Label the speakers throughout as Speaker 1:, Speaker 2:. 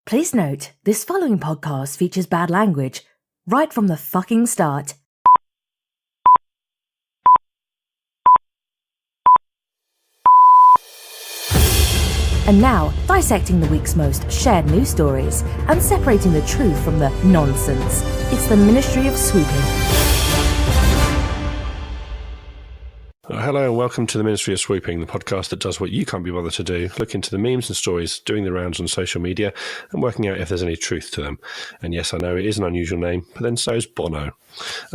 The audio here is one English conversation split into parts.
Speaker 1: Please note, this following podcast features bad language right from the fucking start. And now, dissecting the week's most shared news stories and separating the truth from the nonsense. It's the Ministry of Swooping.
Speaker 2: Hello and welcome to the Ministry of Swooping, the podcast that does what you can't be bothered to do, look into the memes and stories, doing the rounds on social media and working out if there's any truth to them. And yes, I know it is an unusual name, but then so is Bono.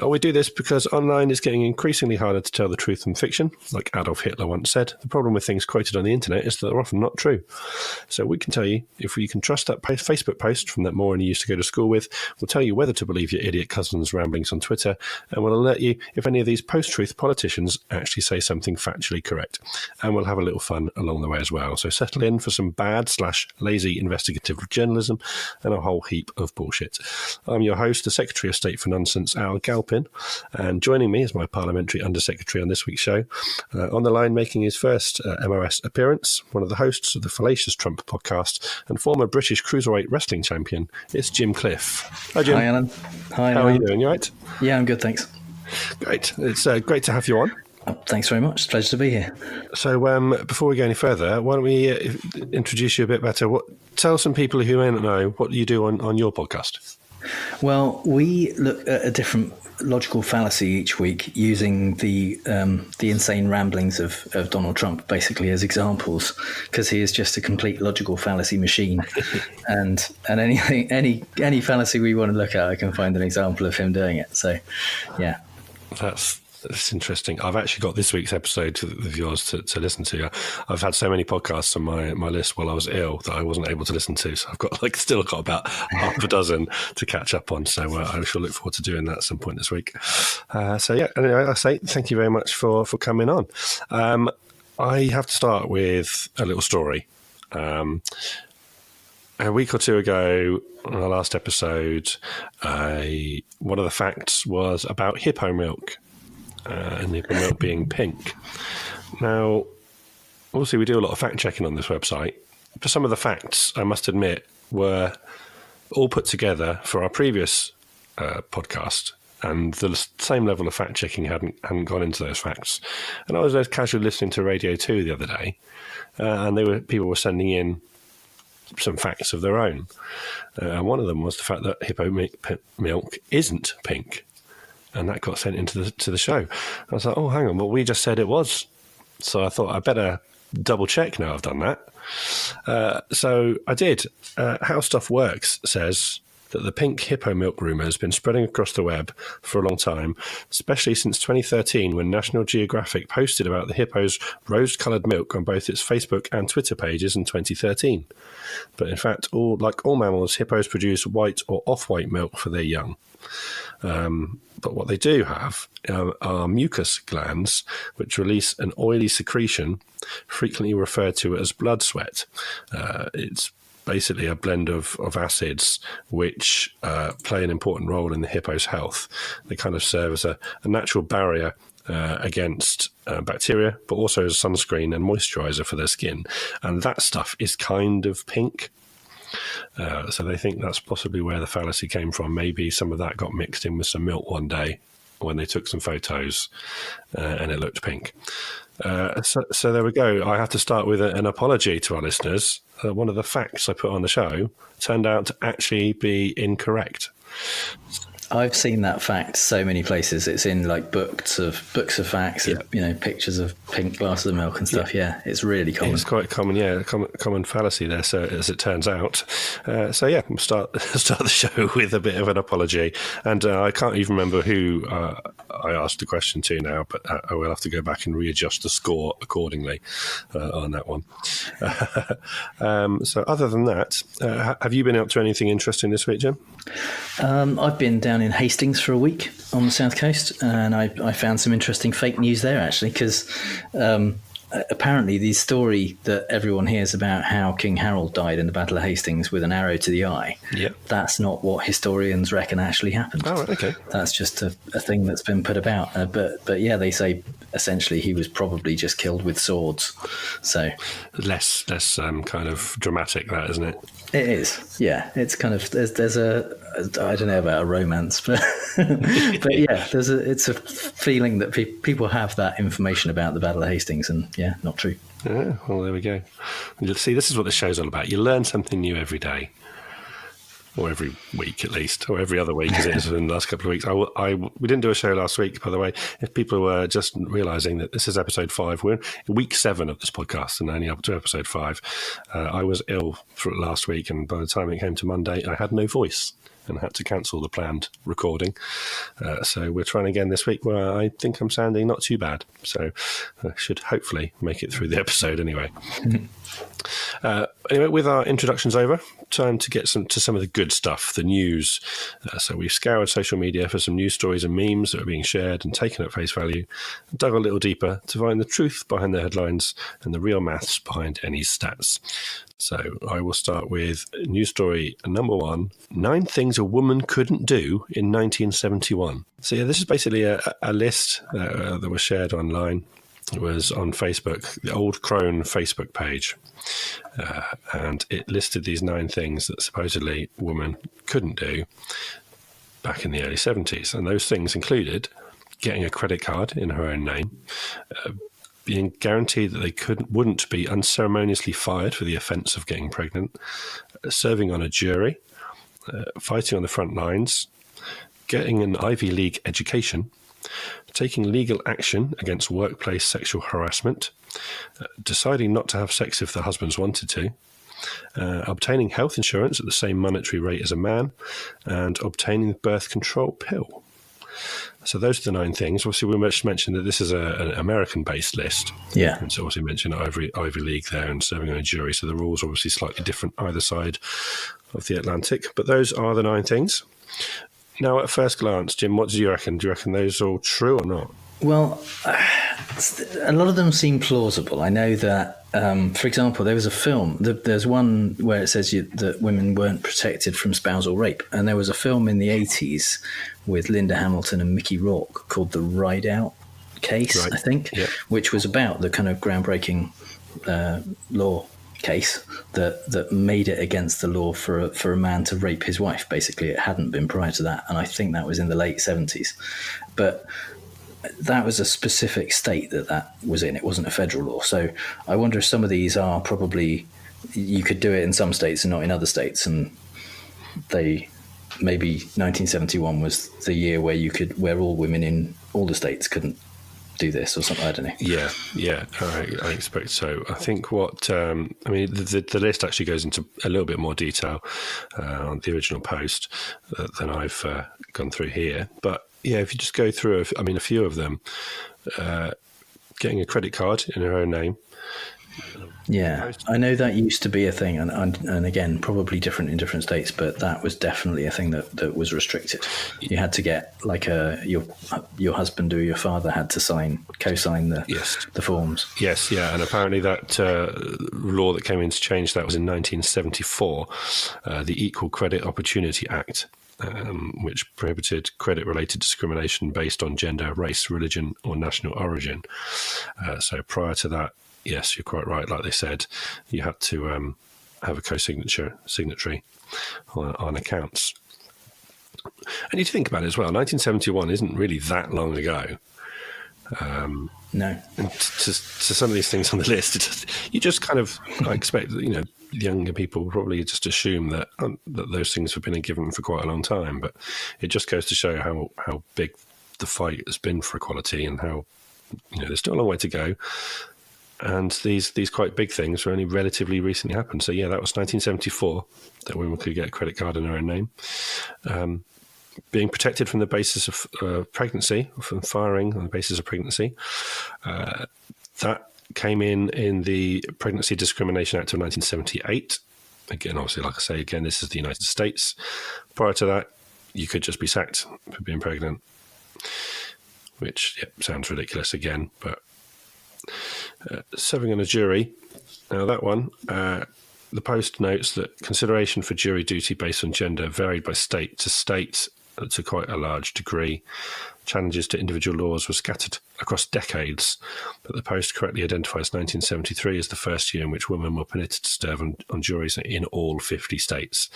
Speaker 2: We do this because online is getting increasingly harder to tell the truth from fiction. Like Adolf Hitler once said, the problem with things quoted on the internet is that they're often not true. So we can tell you if you can trust that Facebook post from that moron you used to go to school with. We'll tell you whether to believe your idiot cousin's ramblings on Twitter, and we'll alert you if any of these post-truth politicians actually say something factually correct. And we'll have a little fun along the way as well. So settle in for some bad/lazy investigative journalism and a whole heap of bullshit. I'm your host, the Secretary of State for Nonsense, Al Galpin, and joining me is my Parliamentary Undersecretary on this week's show. On the line, making his first MOS appearance, one of the hosts of the Fallacious Trump podcast and former British Cruiserweight Wrestling Champion, it's Jim Cliff. Hi, Jim.
Speaker 3: Hi, Alan. Hi,
Speaker 2: How are you doing? You all right?
Speaker 3: Yeah, I'm good, thanks.
Speaker 2: Great. It's great to have you on.
Speaker 3: Thanks very much. It's a pleasure to be here.
Speaker 2: So before we go any further, why don't we introduce you a bit better? Tell some people who may not know what you do on your podcast.
Speaker 3: Well, we look at a different logical fallacy each week using the insane ramblings of Donald Trump basically as examples, because he is just a complete logical fallacy machine. and any fallacy we want to look at, I can find an example of him doing it. So, yeah.
Speaker 2: That's interesting. I've actually got this week's episode of yours to listen to. I've had so many podcasts on my list while I was ill that I wasn't able to listen to. So I've got still got about half a dozen to catch up on. So I shall look forward to doing that at some point this week. So yeah, anyway, I say thank you very much for coming on. I have to start with a little story. A week or two ago, on our last episode, one of the facts was about hippo milk. And hippo milk being pink. Now, obviously, we do a lot of fact checking on this website. But some of the facts, I must admit, were all put together for our previous podcast, and the same level of fact checking hadn't gone into those facts. And I was just casually listening to Radio 2 the other day, and people were sending in some facts of their own. And one of them was the fact that hippo milk isn't pink. And that got sent into the show. I was like, oh, hang on, well, we just said it was. So I thought I better double check now I've done that. So I did. How Stuff Works says that the pink hippo milk rumour has been spreading across the web for a long time, especially since 2013 when National Geographic posted about the hippo's rose-coloured milk on both its Facebook and Twitter pages in 2013. But in fact, like all mammals, hippos produce white or off-white milk for their young. But what they do have are mucus glands, which release an oily secretion frequently referred to as blood sweat. It's basically a blend of acids which play an important role in the hippo's health. They kind of serve as a natural barrier against bacteria, but also as a sunscreen and moisturizer for their skin. And that stuff is kind of pink. So they think that's possibly where the fallacy came from. Maybe some of that got mixed in with some milk one day when they took some photos and it looked pink. So there we go. I have to start with an apology to our listeners. One of the facts I put on the show turned out to actually be incorrect.
Speaker 3: I've seen that fact so many places. It's in like books of facts, yeah. Pictures of pink glasses of milk and stuff. Yeah, it's really common.
Speaker 2: It's quite common, yeah, common fallacy there. So as it turns out, we'll start the show with a bit of an apology. And I can't even remember who I asked the question to now, but I will have to go back and readjust the score accordingly on that one. So other than that, have you been up to anything interesting this week, Jim?
Speaker 3: I've been down in Hastings for a week on the south coast, and I found some interesting fake news there actually, because apparently the story that everyone hears about how King Harold died in the Battle of Hastings with an arrow to the eye, that's not what historians reckon actually happened.
Speaker 2: Oh, right, okay.
Speaker 3: That's just a thing that's been put about. But yeah, they say essentially he was probably just killed with swords. So
Speaker 2: less kind of dramatic, that, isn't it?
Speaker 3: It is, yeah. It's kind of there's a I don't know about a romance, but but yeah, it's a feeling that people have that information about the Battle of Hastings, and yeah, not true.
Speaker 2: Yeah, well, there we go. You'll see, this is what the show's all about. You learn something new every day, or every week at least, or every other week as it is in the last couple of weeks. We didn't do a show last week, by the way. If people were just realising that this is episode 5, we're in week 7 of this podcast and only up to episode 5. I was ill for last week, and by the time it came to Monday, I had no voice and had to cancel the planned recording. So we're trying again this week, where I think I'm sounding not too bad. So I should hopefully make it through the episode anyway. Anyway, with our introductions over, time to get to some of the good stuff, the news. So we've scoured social media for some news stories and memes that are being shared and taken at face value, dug a little deeper to find the truth behind the headlines and the real maths behind any stats. So I will start with news story number 1, 9 things a woman couldn't do in 1971. So yeah, this is basically a list that was shared online. It was on Facebook, the Old Crone Facebook page. And it listed these 9 things that supposedly women couldn't do back in the early 70s. And those things included getting a credit card in her own name, being guaranteed that they wouldn't be unceremoniously fired for the offence of getting pregnant, serving on a jury, fighting on the front lines, getting an Ivy League education, taking legal action against workplace sexual harassment, deciding not to have sex if the husbands wanted to, obtaining health insurance at the same monetary rate as a man, and obtaining the birth control pill. So those are the 9 things. Obviously, we must mention that this is an American-based list. Yeah. And so obviously mentioned Ivy League there and serving on a jury. So the rules are obviously slightly different either side of the Atlantic. But those are the 9 things. Now, at first glance, Jim, what do you reckon? Do you reckon those are all true or not?
Speaker 3: Well, a lot of them seem plausible. I know that, for example, there was a film. There's one where it says that women weren't protected from spousal rape. And there was a film in the 80s with Linda Hamilton and Mickey Rourke called The Ride Out Case, right. I think, yeah. Which was about the kind of groundbreaking law case that made it against the law for a man to rape his wife. Basically, it hadn't been prior to that. And I think that was in the late 70s. But that was a specific state that was in. It wasn't a federal law. So I wonder if some of these are probably, you could do it in some states and not in other states. And maybe 1971 was the year where all women in all the states couldn't do this or something. I don't know. Yeah, I expect so. I think the list actually goes into a little bit more detail on the original post than I've gone through here. But yeah, if you just go through, a few of them, getting a credit card in her own name. Yeah, I know that used to be a thing, and again, probably different in different states, but that was definitely a thing that was restricted. You had to get like your husband or your father had to co-sign the forms. Yes,
Speaker 2: yeah, and apparently that law that came in to change that was in 1974, the Equal Credit Opportunity Act. Which prohibited credit-related discrimination based on gender, race, religion, or national origin. So prior to that, yes, you're quite right. Like they said, you had to have a signatory on accounts. And you think about it as well, 1971 isn't really that long ago.
Speaker 3: No.
Speaker 2: And to some of these things on the list, you just kind of expect, younger people probably just assume that those things have been given for quite a long time. But it just goes to show how big the fight has been for equality and how there's still a long way to go. And these quite big things were only relatively recently happened. So yeah, that was 1974 that women could get a credit card in their own name. Being protected from the basis of pregnancy, from firing on the basis of pregnancy. That came in the Pregnancy Discrimination Act of 1978. Again, obviously, like I say, this is the United States. Prior to that, you could just be sacked for being pregnant, which sounds ridiculous again, but serving on a jury. Now that one, the Post notes that consideration for jury duty based on gender varied by state to state to quite a large degree. Challenges to individual laws were scattered across decades, but the Post correctly identifies 1973 as the first year in which women were permitted to serve on juries in all 50 states.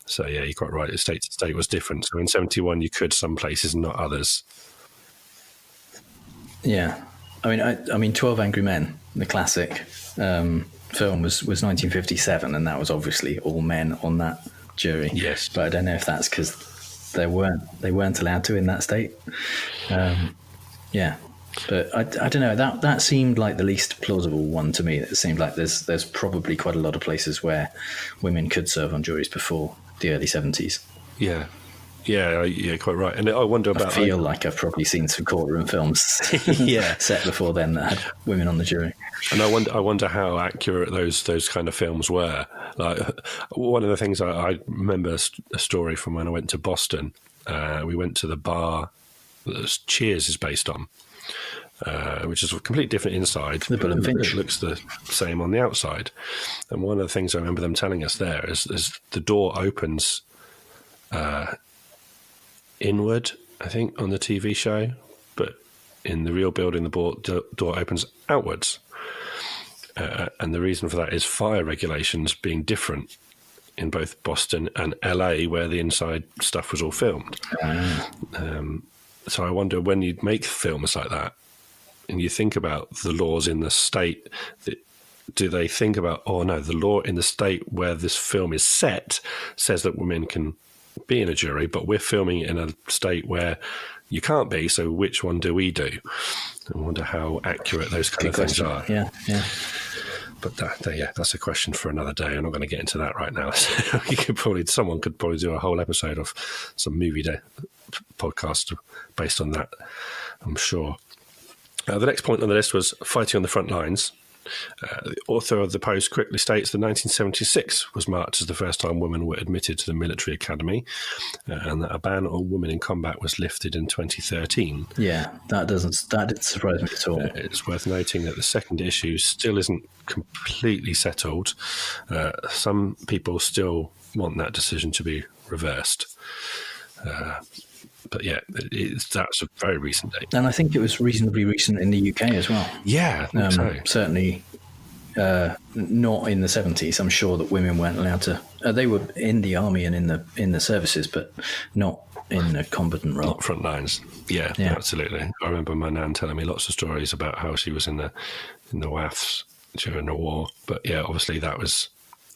Speaker 2: So, yeah, you're quite right. State to state was different. So in 71, you could some places and not others.
Speaker 3: Yeah. I mean, 12 Angry Men, the classic film, was 1957, and that was obviously all men on that jury.
Speaker 2: Yes.
Speaker 3: But I don't know if that's because they weren't allowed to in that state. Yeah. But I don't know. That seemed like the least plausible one to me. It seemed like there's probably quite a lot of places where women could serve on juries before the early 70s.
Speaker 2: Yeah. Yeah, quite right. And I wonder about...
Speaker 3: I feel like I've probably seen some courtroom films set before then that had women on the jury.
Speaker 2: And I wonder how accurate those kind of films were. Like, one of the things I remember a story from when I went to Boston. We went to the bar that Cheers is based on, which is a completely different inside.
Speaker 3: The Bull and Finch.
Speaker 2: It looks the same on the outside. And one of the things I remember them telling us there is the door opens inward, I think, on the TV show, but in the real building, the door opens outwards. And the reason for that is fire regulations being different in both Boston and LA, where the inside stuff was all filmed. So I wonder, when you make films like that and you think about the laws in the state, do they think about, oh no, the law in the state where this film is set says that women can be in a jury, but we're filming it in a state where you can't be, so which one do we do? I wonder how accurate those kind of things are.
Speaker 3: Yeah.
Speaker 2: But that's a question for another day. I'm not going to get into that right now. Someone could probably do a whole episode of some movie podcast based on that, I'm sure. The next point on the list was fighting on the front lines. The author of the Post correctly states that 1976 was marked as the first time women were admitted to the military academy, and that a ban on women in combat was lifted in 2013.
Speaker 3: Yeah, that didn't surprise me at all.
Speaker 2: It's worth noting that the second issue still isn't completely settled. Some people still want that decision to be reversed. But yeah, that's a very recent date.
Speaker 3: And I think it was reasonably recent in the UK as well.
Speaker 2: Yeah, I think so.
Speaker 3: Certainly not in the 70s. I'm sure that women weren't allowed to... they were in the army and in the services, but not in a combatant role.
Speaker 2: Not front lines. Yeah, absolutely. I remember my nan telling me lots of stories about how she was in the WAFs during the war. But yeah, obviously that was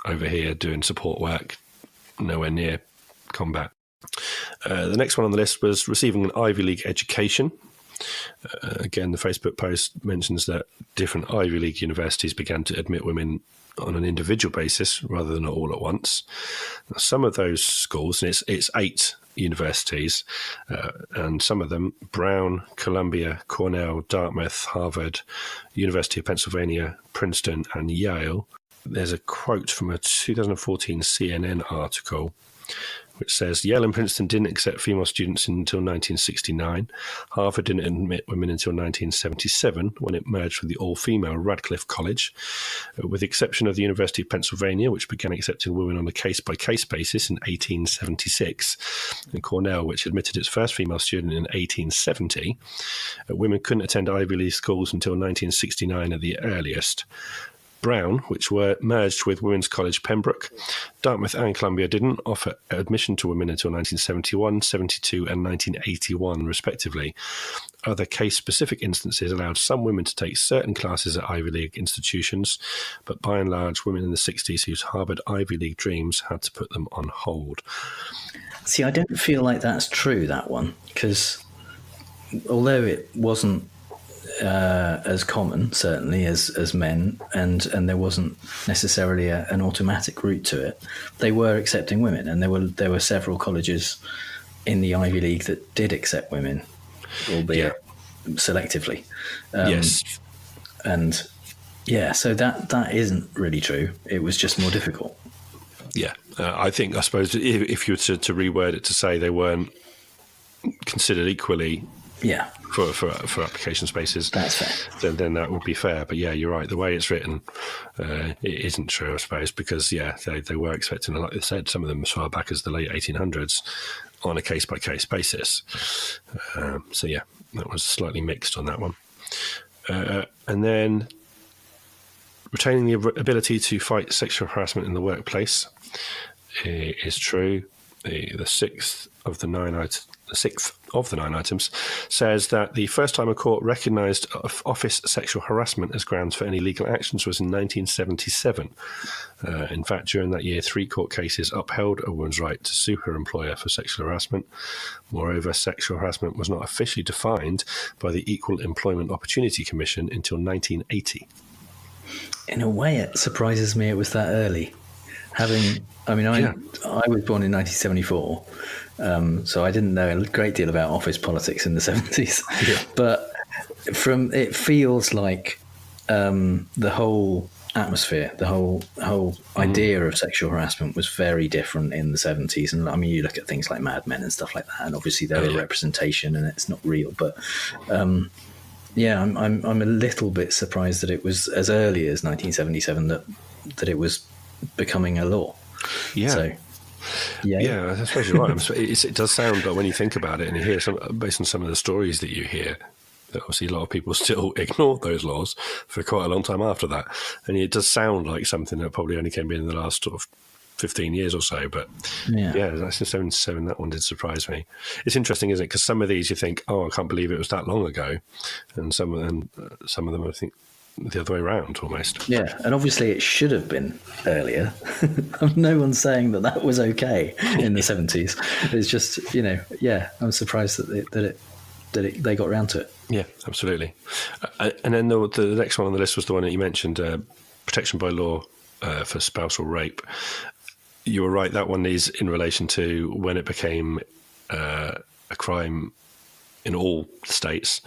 Speaker 2: over here doing support work, nowhere near combat. The next one on the list was receiving an Ivy League education. Again, the Facebook post mentions that different Ivy League universities began to admit women on an individual basis rather than all at once. Now, some of those schools, and it's 8 universities, and some of them, Brown, Columbia, Cornell, Dartmouth, Harvard, University of Pennsylvania, Princeton, and Yale. There's a quote from a 2014 CNN article which says Yale and Princeton didn't accept female students until 1969. Harvard didn't admit women until 1977, when it merged with the all-female Radcliffe College, with the exception of the University of Pennsylvania, which began accepting women on a case-by-case basis in 1876, and Cornell, which admitted its first female student in 1870. Women couldn't attend Ivy League schools until 1969 at the earliest. Brown, which were merged with Women's College Pembroke, Dartmouth and Columbia didn't offer admission to women until 1971, 72 and 1981, respectively. Other case-specific instances allowed some women to take certain classes at Ivy League institutions, but by and large, women in the 60s who's harboured Ivy League dreams had to put them on hold.
Speaker 3: See, I don't feel like that's true, that one, because although it wasn't as common, certainly, as men, and there wasn't necessarily an automatic route to it, they were accepting women, and there were several colleges in the Ivy League that did accept women, albeit selectively.
Speaker 2: Yes.
Speaker 3: And yeah, so that isn't really true. It was just more difficult.
Speaker 2: Yeah. I suppose if you were to reword it to say they weren't considered equally for application spaces,
Speaker 3: that's fair.
Speaker 2: Then that would be fair. But yeah, you're right. The way it's written, it isn't true, I suppose, because they were expecting, like I said, some of them as far back as the late 1800s. on a case-by-case basis. So, yeah, that was slightly mixed on that one. And then retaining the ability to fight sexual harassment in the workplace is true. The sixth of the nine items says that the first time a court recognised office sexual harassment as grounds for any legal actions was in 1977. In fact, during that year, 3 court cases upheld a woman's right to sue her employer for sexual harassment. Moreover, sexual harassment was not officially defined by the Equal Employment Opportunity Commission until 1980.
Speaker 3: In a way, it surprises me it was that early. I was born in 1974, so I didn't know a great deal about office politics in the 70s. Yeah. But it feels like the whole atmosphere, the whole idea of sexual harassment was very different in the 70s. And I mean, you look at things like Mad Men and stuff like that, and obviously they're a representation and it's not real. But I'm a little bit surprised that it was as early as 1977 that it was becoming a law.
Speaker 2: Yeah.
Speaker 3: So,
Speaker 2: yeah, I suppose you're right. It does sound like, when you think about it and you hear based on some of the stories that you hear, that obviously a lot of people still ignore those laws for quite a long time after that. And it does sound like something that probably only came in the last sort of 15 years or so. But that's in 77. That one did surprise me. It's interesting, isn't it? Because some of these you think, oh, I can't believe it was that long ago. And some of them I think the other way around almost.
Speaker 3: Yeah, and obviously it should have been earlier. No one's saying that was okay in the 70s. It's just, I'm surprised that they got around to it.
Speaker 2: Yeah, absolutely. And then the next one on the list was the one that you mentioned, protection by law for spousal rape. You were right, that one is in relation to when it became a crime in all states.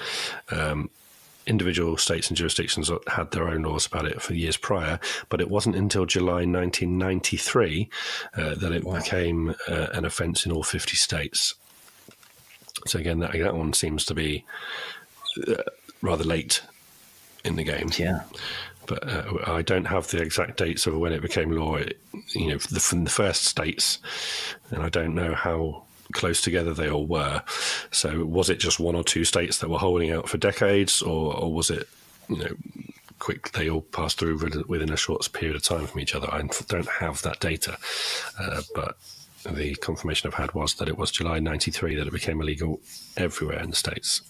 Speaker 2: Individual states and jurisdictions had their own laws about it for years prior, but it wasn't until July 1993 that it became an offence in all 50 states. So again, that one seems to be rather late in the game.
Speaker 3: Yeah.
Speaker 2: But I don't have the exact dates of when it became law, from the first states, and I don't know how close together they all were. So was it just 1 or 2 states that were holding out for decades, or was it, quick, they all passed through within a short period of time from each other? I don't have that data, but the confirmation I've had was that it was July 93 that it became illegal everywhere in the States.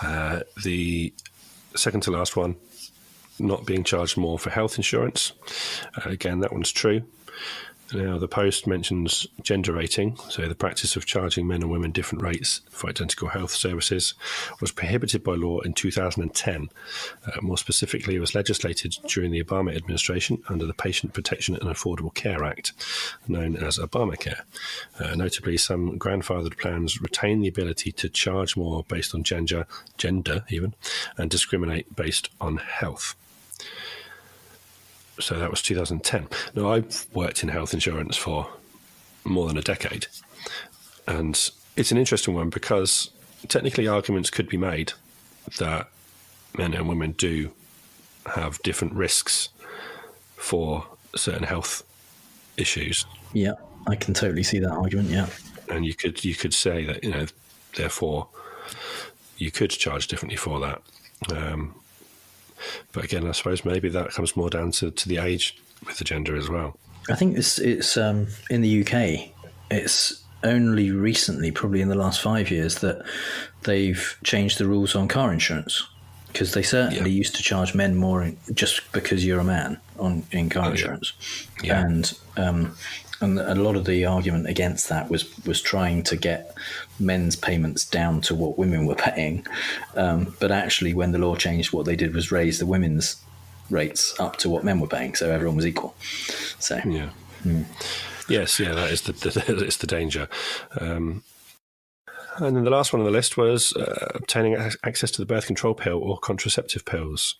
Speaker 2: The second to last one, not being charged more for health insurance. Again, that one's true. Now, the Post mentions gender rating, so the practice of charging men and women different rates for identical health services was prohibited by law in 2010. More specifically, it was legislated during the Obama administration under the Patient Protection and Affordable Care Act, known as Obamacare. Notably, some grandfathered plans retain the ability to charge more based on gender even, and discriminate based on health. So that was 2010. Now, I've worked in health insurance for more than a decade. And it's an interesting one because technically arguments could be made that men and women do have different risks for certain health issues.
Speaker 3: Yeah, I can totally see that argument, yeah.
Speaker 2: And you could say that, therefore, you could charge differently for that. But again, I suppose maybe that comes more down to the age with the gender as well.
Speaker 3: I think it's in the UK, it's only recently, probably in the last 5 years, that they've changed the rules on car insurance, because they certainly used to charge men more just because you're a man in car insurance. Yeah. And a lot of the argument against that was trying to get men's payments down to what women were paying. But actually, when the law changed, what they did was raise the women's rates up to what men were paying, so everyone was equal. So
Speaker 2: yeah. Yes, yeah, that is it's the danger. And then the last one on the list was obtaining access to the birth control pill or contraceptive pills.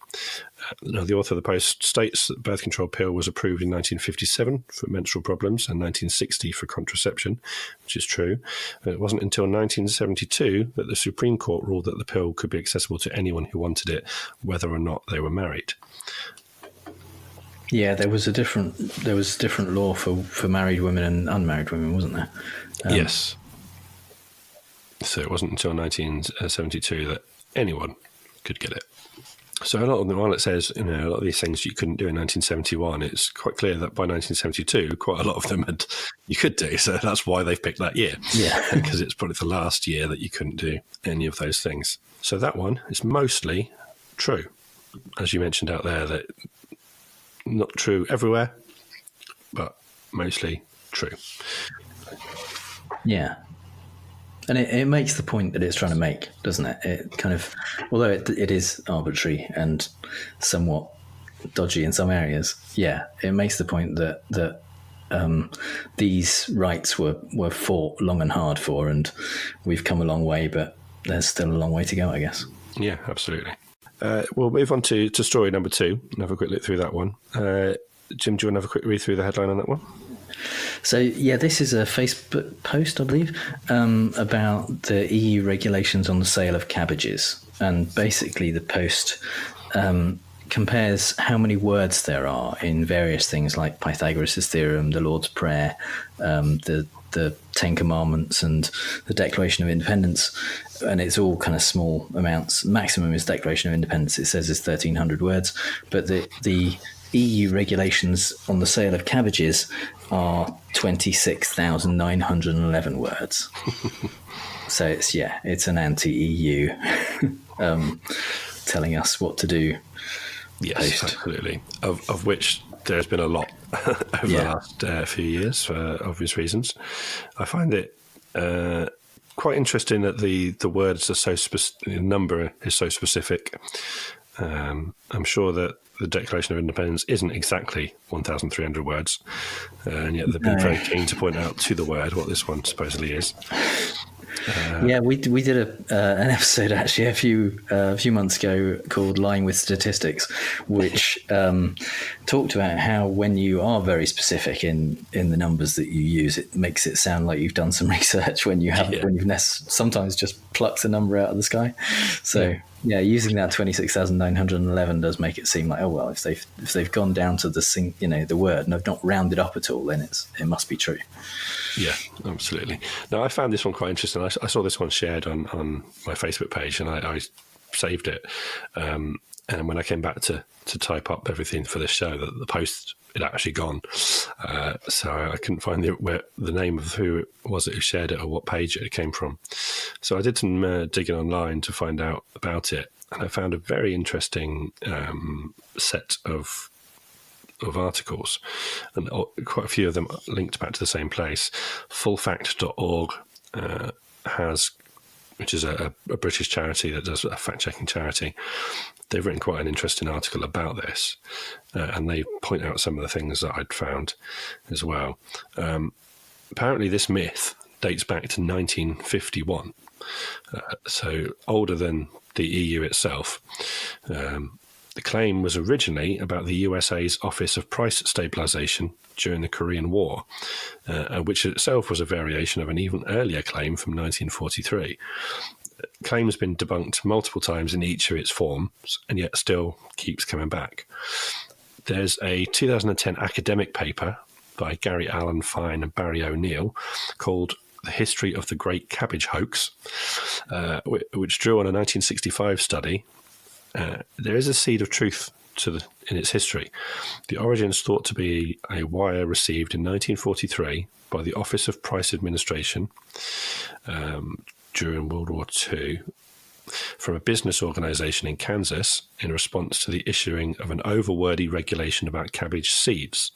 Speaker 2: Now, the author of the Post states that the birth control pill was approved in 1957 for menstrual problems and 1960 for contraception, which is true. And it wasn't until 1972 that the Supreme Court ruled that the pill could be accessible to anyone who wanted it, whether or not they were married.
Speaker 3: Yeah, there was a different law for married women and unmarried women, wasn't there?
Speaker 2: Yes. So it wasn't until 1972 that anyone could get it. So a lot of them, while it says, a lot of these things you couldn't do in 1971, it's quite clear that by 1972, quite a lot of them you could do. So that's why they've picked that year.
Speaker 3: Yeah.
Speaker 2: Because it's probably the last year that you couldn't do any of those things. So that one is mostly true. As you mentioned out there, that not true everywhere, but mostly true.
Speaker 3: Yeah. And it makes the point that it's trying to make, doesn't it? It kind of, although it is arbitrary and somewhat dodgy in some areas, yeah, it makes the point that these rights were fought long and hard for, and we've come a long way, but there's still a long way to go, I guess.
Speaker 2: Yeah, absolutely. We'll move on to story number 2 and have a quick look through that one. Jim, do you want to have a quick read through the headline on that one?
Speaker 3: So, yeah, this is a Facebook post, I believe, about the EU regulations on the sale of cabbages. And basically the post compares how many words there are in various things like Pythagoras' theorem, the Lord's Prayer, the Ten Commandments and the Declaration of Independence. And it's all kind of small amounts. Maximum is Declaration of Independence, it says, is 1,300 words. But the EU regulations on the sale of cabbages are 26,911 words. So it's an anti-EU telling us what to do.
Speaker 2: Yes, absolutely. Of which there's been a lot over the last few years for obvious reasons. I find it quite interesting that the words are so the number is so specific. I'm sure that the Declaration of Independence isn't exactly 1,300 words, and yet they've been very keen to point out to the word what this one supposedly is.
Speaker 3: We did an episode actually a few months ago called "Lying with Statistics," which talked about how when you are very specific in the numbers that you use, it makes it sound like you've done some research when you haven't. When you've sometimes just plucked a number out of the sky. So using that 26,911 does make it seem like, oh well, if they've gone down to the word and have not rounded up at all, then it must be true.
Speaker 2: Yeah, absolutely. Now, I found this one quite interesting. I saw this one shared on my Facebook page, and I saved it. And when I came back to type up everything for this show, the post had actually gone. So I couldn't find the name of who it was who shared it or what page it came from. So I did some digging online to find out about it, and I found a very interesting set of articles, and quite a few of them linked back to the same place. Fullfact.org which is a British charity that does a fact-checking charity. They've written quite an interesting article about this, and they point out some of the things that I'd found as well. Apparently this myth dates back to 1951, so older than the EU itself. The claim was originally about the USA's Office of Price Stabilization during the Korean War, which itself was a variation of an even earlier claim from 1943. The claim has been debunked multiple times in each of its forms, and yet still keeps coming back. There's a 2010 academic paper by Gary Allen Fine and Barry O'Neill called The History of the Great Cabbage Hoax, which drew on a 1965 study. There is a seed of truth in its history. The origins thought to be a wire received in 1943 by the Office of Price Administration during World War II from a business organisation in Kansas in response to the issuing of an overwordy regulation about cabbage seeds.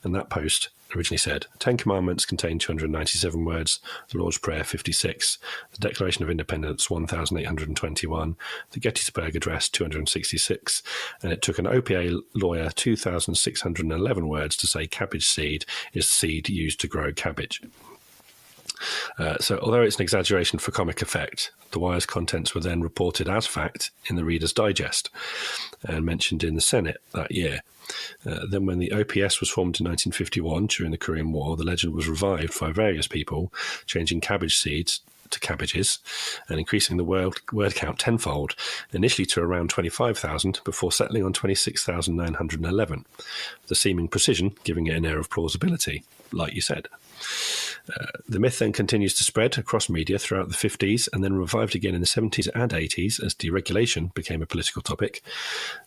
Speaker 2: And that post originally said, 10 Commandments contain 297 words, the Lord's Prayer 56, the Declaration of Independence 1,821, the Gettysburg Address 266, and it took an OPA lawyer 2,611 words to say cabbage seed is seed used to grow cabbage. So although it's an exaggeration for comic effect, the wire's contents were then reported as fact in the Reader's Digest and mentioned in the Senate that year. Then when the OPS was formed in 1951 during the Korean War, the legend was revived by various people, changing cabbage seeds to cabbages and increasing the word count tenfold, initially to around 25,000 before settling on 26,911. The seeming precision giving it an air of plausibility, like you said. The myth then continues to spread across media throughout the 50s and then revived again in the 70s and 80s as deregulation became a political topic.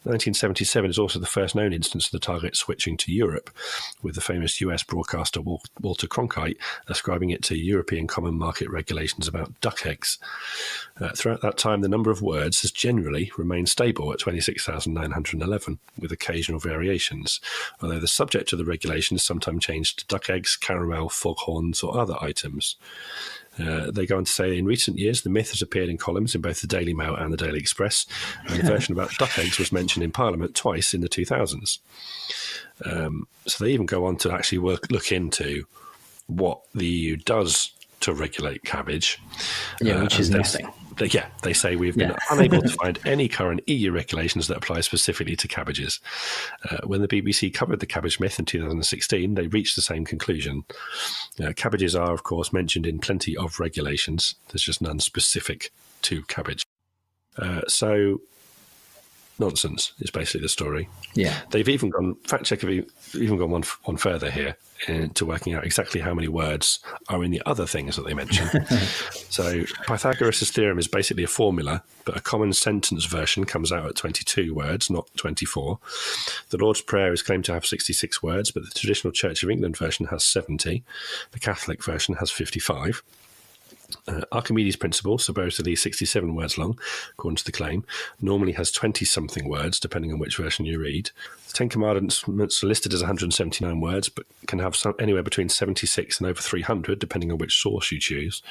Speaker 2: 1977 is also the first known instance of the target switching to Europe, with the famous US broadcaster Walter Cronkite ascribing it to European common market regulations about duck eggs. Throughout that time, the number of words has generally remained stable at 26,911, with occasional variations, although the subject of the regulations sometimes changed to duck eggs, caramel, foghorns, or other items. They go on to say, in recent years, the myth has appeared in columns in both the Daily Mail and the Daily Express, and the version about duck eggs was mentioned in Parliament twice in the 2000s. So they even go on to actually look into what the EU does to regulate cabbage.
Speaker 3: Which is nothing.
Speaker 2: They say we've been unable to find any current EU regulations that apply specifically to cabbages. When the BBC covered the cabbage myth in 2016, they reached the same conclusion. Cabbages are, of course, mentioned in plenty of regulations. There's just none specific to cabbage. So nonsense is basically the story. Yeah, they've even gone, fact check have even gone one further here into working out exactly how many words are in the other things that they mention. So Pythagoras' theorem is basically a formula, but a common sentence version comes out at 22 words, not 24. The Lord's Prayer is claimed to have 66 words, but the traditional Church of England version has 70. The Catholic version has 55. Archimedes' principle, supposedly 67 words long, according to the claim, normally has 20-something words, depending on which version you read. The Ten Commandments are listed as 179 words, but can have anywhere between 76 and over 300, depending on which source you choose.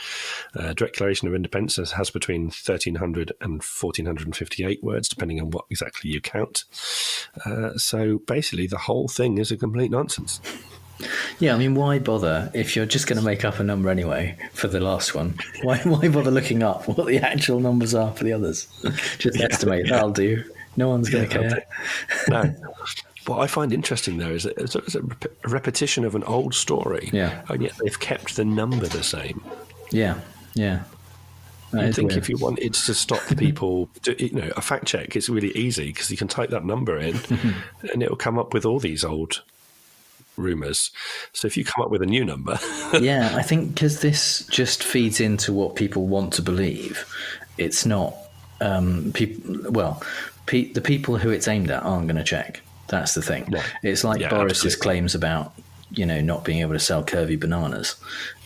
Speaker 2: Declaration of Independence has between 1,300 and 1,458 words, depending on what exactly you count. So basically, the whole thing is a complete nonsense.
Speaker 3: Yeah, I mean, why bother if you're just going to make up a number anyway for the last one? Why bother looking up what the actual numbers are for the others? Just estimate. That'll do. No one's going to care.
Speaker 2: No. What I find interesting, though, is that it's a repetition of an old story. Yeah. And yet they've kept the number the same.
Speaker 3: Yeah.
Speaker 2: I think if you wanted to stop people, a fact check, it's really easy because you can type that number in and it'll come up with all these old rumours. So if you come up with a new number...
Speaker 3: Yeah, I think because this just feeds into what people want to believe. It's not... the people who it's aimed at aren't going to check. That's the thing. No. It's like Boris's claims about, not being able to sell curvy bananas,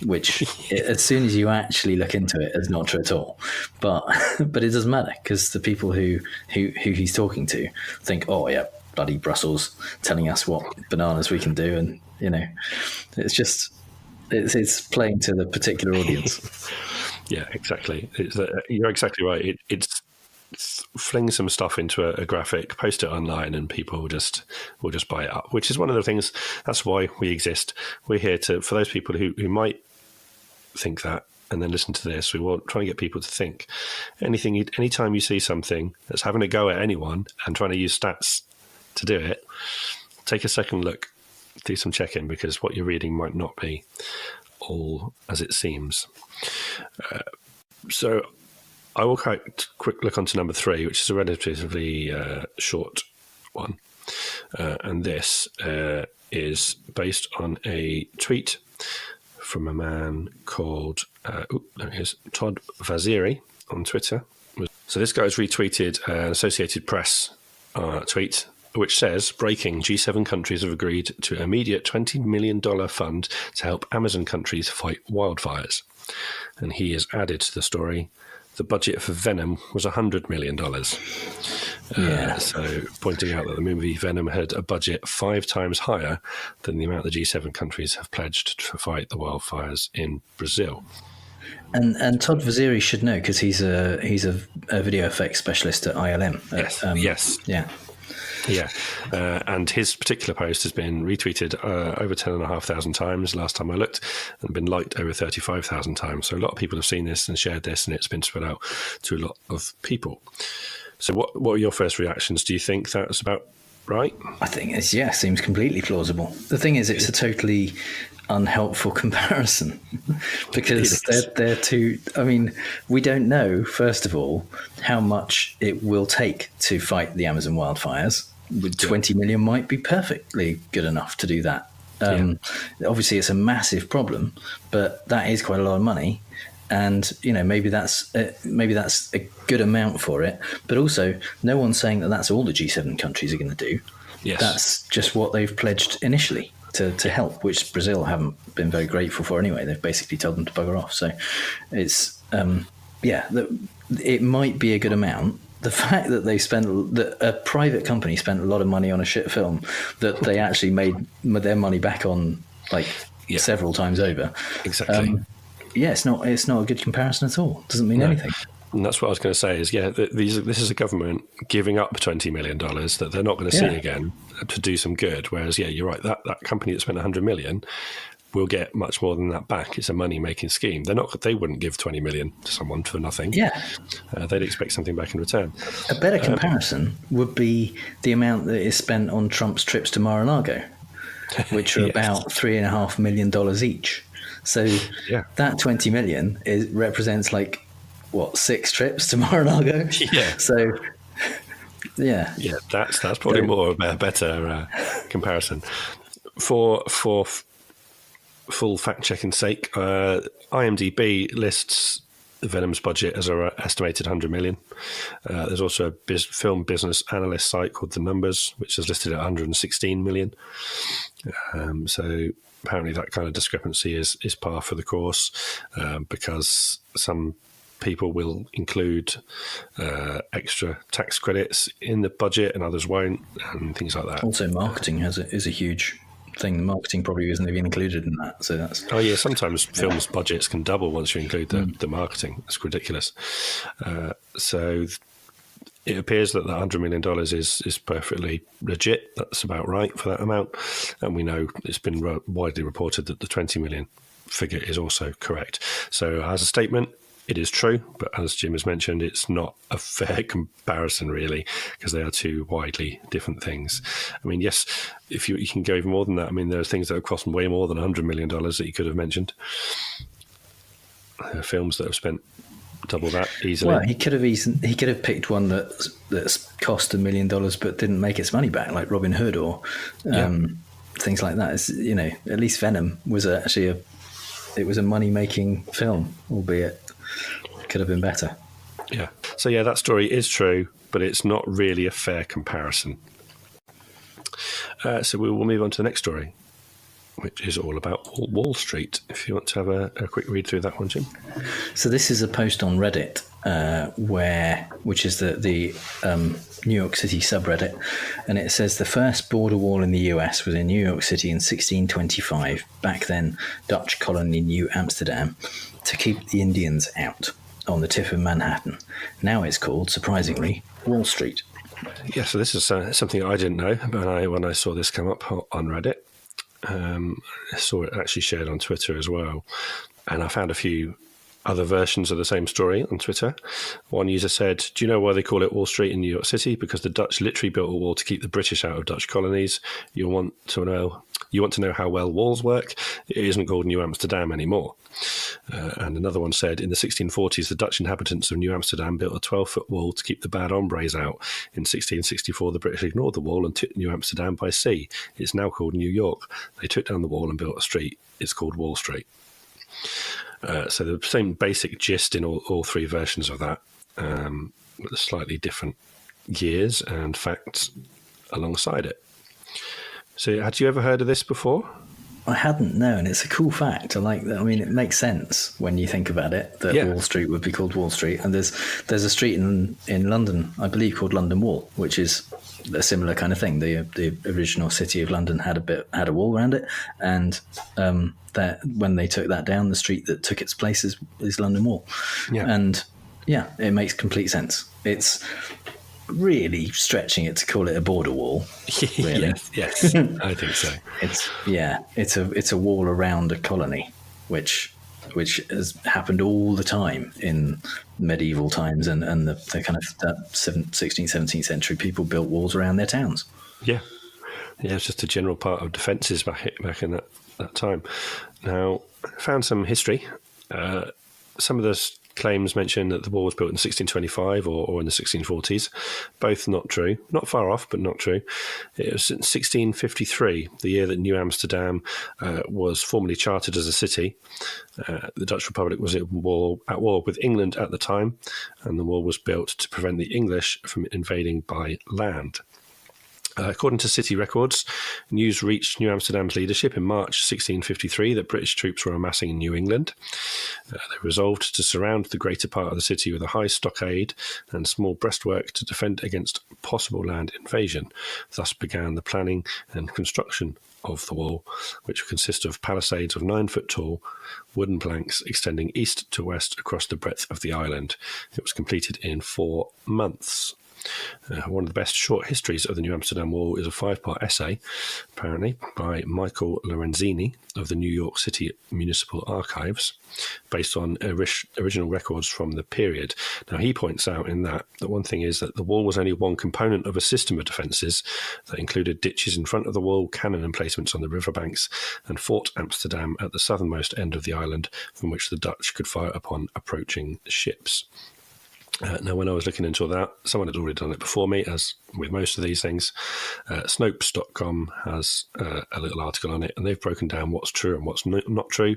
Speaker 3: which as soon as you actually look into it, is not true at all. But it doesn't matter because the people who he's talking to think, oh, yeah, bloody Brussels telling us what bananas we can do, and it's just it's playing to the particular audience.
Speaker 2: Yeah, exactly. You're exactly right. It's fling some stuff into a graphic, post it online, and people will just buy it up. Which is one of the things. That's why we exist. We're here for those people who might think that and then listen to this. We want trying to get people to think. Anytime you see something that's having a go at anyone and trying to use stats to do it, take a second look, do some checking, because what you're reading might not be all as it seems. So I will quick look onto number 3, which is a relatively short one. And this is based on a tweet from a man called Todd Vaziri on Twitter. So this guy's retweeted an Associated Press tweet which says, breaking, G7 countries have agreed to immediate $20 million fund to help Amazon countries fight wildfires. And he has added to the story, the budget for Venom was $100 million. So pointing out that the movie Venom had a budget 5 times higher than the amount the G7 countries have pledged to fight the wildfires in Brazil.
Speaker 3: And Todd Vaziri should know because he's a video effects specialist at ILM.
Speaker 2: Yes. Yeah. And his particular post has been retweeted over 10,500 times last time I looked, and been liked over 35,000 times. So a lot of people have seen this and shared this, and it's been spread out to a lot of people. So what were your first reactions? Do you think that's about right?
Speaker 3: I think seems completely plausible. The thing is, it's a totally unhelpful comparison because they're too. I mean, we don't know, first of all, how much it will take to fight the Amazon wildfires. 20 million might be perfectly good enough to do that. Obviously, it's a massive problem, but that is quite a lot of money. And maybe that's a good amount for it, but also no one's saying that that's all the G7 countries are going to do.
Speaker 2: Yes.
Speaker 3: That's just what they've pledged initially to help, which Brazil haven't been very grateful for anyway. They've basically told them to bugger off. So it's it might be a good amount. The fact that a private company spent a lot of money on a shit film that they actually made their money back on several times over.
Speaker 2: Exactly.
Speaker 3: It's not a good comparison at all. It doesn't mean anything.
Speaker 2: And that's what I was going to say is, this is a government giving up $20 million that they're not going to see again to do some good. Whereas, you're right, that company that spent $100 million will get much more than that back. It's a money-making scheme. They wouldn't give $20 million to someone for nothing. Yeah. They'd expect something back in return.
Speaker 3: A better comparison would be the amount that is spent on Trump's trips to Mar-a-Lago, which are about $3.5 million each. So that 20 million represents 6 trips to Mar-a-Lago?
Speaker 2: Yeah.
Speaker 3: So, yeah.
Speaker 2: Yeah, that's probably more of a better comparison. For full fact-checking sake, IMDb lists Venom's budget as an estimated 100 million. There's also a film business analyst site called The Numbers, which is listed at 116 million. So apparently that kind of discrepancy is par for the course, because some people will include extra tax credits in the budget and others won't, and things like that.
Speaker 3: Also, marketing is a huge thing. The marketing probably isn't even included in that. So that's
Speaker 2: sometimes films budgets can double once you include the marketing. It's ridiculous. So it appears that the $100 million is perfectly legit. That's about right for that amount. And we know it's been widely reported that the 20 million figure is also correct. So as a statement, it is true, but as Jim has mentioned, it's not a fair comparison, really, because they are two widely different things. I mean, yes, if you can go even more than that. I mean, there are things that have cost way more than $100 million that you could have mentioned. Films that have spent double that easily.
Speaker 3: Well, he could have picked one that's cost $1 million but didn't make its money back, like Robin Hood or things like that. It's, at least Venom was actually it was a money-making film, albeit could have been better.
Speaker 2: Yeah. So that story is true, but it's not really a fair comparison. So we will move on to the next story, which is all about Wall Street. If you want to have a quick read through that one, Jim.
Speaker 3: So this is a post on Reddit, which is the New York City subreddit, and it says the first border wall in the US was in New York City in 1625, back then Dutch colony New Amsterdam, to keep the Indians out on the tip of Manhattan. Now it's called, surprisingly, Wall Street.
Speaker 2: Yeah, so this is something I didn't know when I saw this come up on Reddit. I saw it actually shared on Twitter as well. And I found a few other versions of the same story on Twitter. One user said, "Do you know why they call it Wall Street in New York City? Because the Dutch literally built a wall to keep the British out of Dutch colonies. You want to know how well walls work? It isn't called New Amsterdam anymore." And another one said, "In the 1640s, the Dutch inhabitants of New Amsterdam built a 12-foot wall to keep the bad hombres out. In 1664, the British ignored the wall and took New Amsterdam by sea. It's now called New York. They took down the wall and built a street. It's called Wall Street." So the same basic gist in all three versions of that, with slightly different years and facts alongside it. So had you ever heard of this before?
Speaker 3: I hadn't, no, and it's a cool fact. I like that. I mean, it makes sense when you think about it, that Wall Street would be called Wall Street. And there's a street in London, I believe, called London Wall, which is a similar kind of thing. The original city of London had a wall around it, and that when they took that down, the street that took its place is London Wall. Yeah. And it makes complete sense. It's really stretching it to call it a border wall. Really.
Speaker 2: yes, I think so.
Speaker 3: It's a wall around a colony, which has happened all the time in medieval times and the kind of that 16th, 17th century. People built walls around their towns.
Speaker 2: Yeah. Yeah, it's just a general part of defences back in that time. Now, I found some history. Some of the claims mention that the wall was built in 1625 or in the 1640s. Both not true. Not far off, but not true. It was in 1653, the year that New Amsterdam was formally chartered as a city. The Dutch Republic was at war with England at the time, and the wall was built to prevent the English from invading by land. According to city records, news reached New Amsterdam's leadership in March 1653 that British troops were amassing in New England. They resolved to surround the greater part of the city with a high stockade and small breastwork to defend against possible land invasion. Thus began the planning and construction of the wall, which would consist of palisades of 9 foot tall wooden planks extending east to west across the breadth of the island. It was completed in 4 months. One of the best short histories of the New Amsterdam Wall is a 5-part essay, apparently, by Michael Lorenzini of the New York City Municipal Archives, based on original records from the period. Now, he points out in that one thing is that the wall was only one component of a system of defences that included ditches in front of the wall, cannon emplacements on the riverbanks, and Fort Amsterdam at the southernmost end of the island, from which the Dutch could fire upon approaching ships. Now, when I was looking into that, someone had already done it before me, as with most of these things. Snopes.com has a little article on it, and they've broken down what's true and what's not true.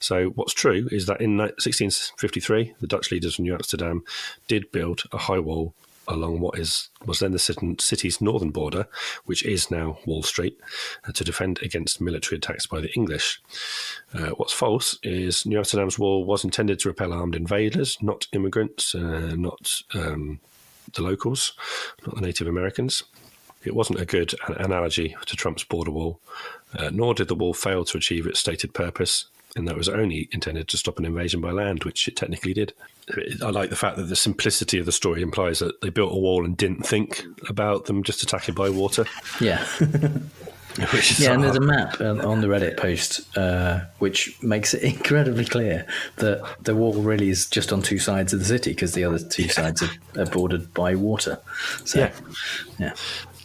Speaker 2: So what's true is that in 1653, the Dutch leaders from New Amsterdam did build a high wall along what was then the city's northern border, which is now Wall Street, to defend against military attacks by the English. What's false is New Amsterdam's wall was intended to repel armed invaders, not immigrants, not the locals, not the Native Americans. It wasn't a good analogy to Trump's border wall, nor did the wall fail to achieve its stated purpose, and that was only intended to stop an invasion by land, which it technically did. I like the fact that the simplicity of the story implies that they built a wall and didn't think about them just attacking by water.
Speaker 3: Yeah. And there's a map on the Reddit post which makes it incredibly clear that the wall really is just on 2 sides of the city, because the other 2 sides are bordered by water. So, yeah,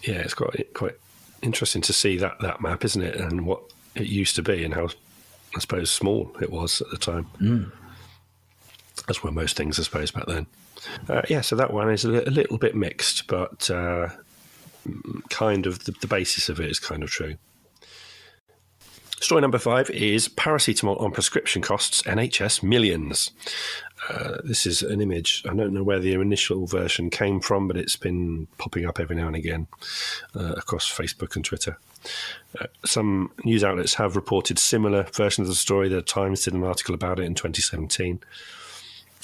Speaker 3: it's quite interesting to see that map, isn't it, and what it used to be and how, I suppose, small it was at the time. As were most things, I suppose, back then. So that one is a little bit mixed, but kind of the basis of it is kind of true. Story number 5 is Paracetamol on prescription costs NHS millions. This is an image. I don't know where the initial version came from, but it's been popping up every now and again across Facebook and Twitter. Some news outlets have reported similar versions of the story. The Times did an article about it in 2017.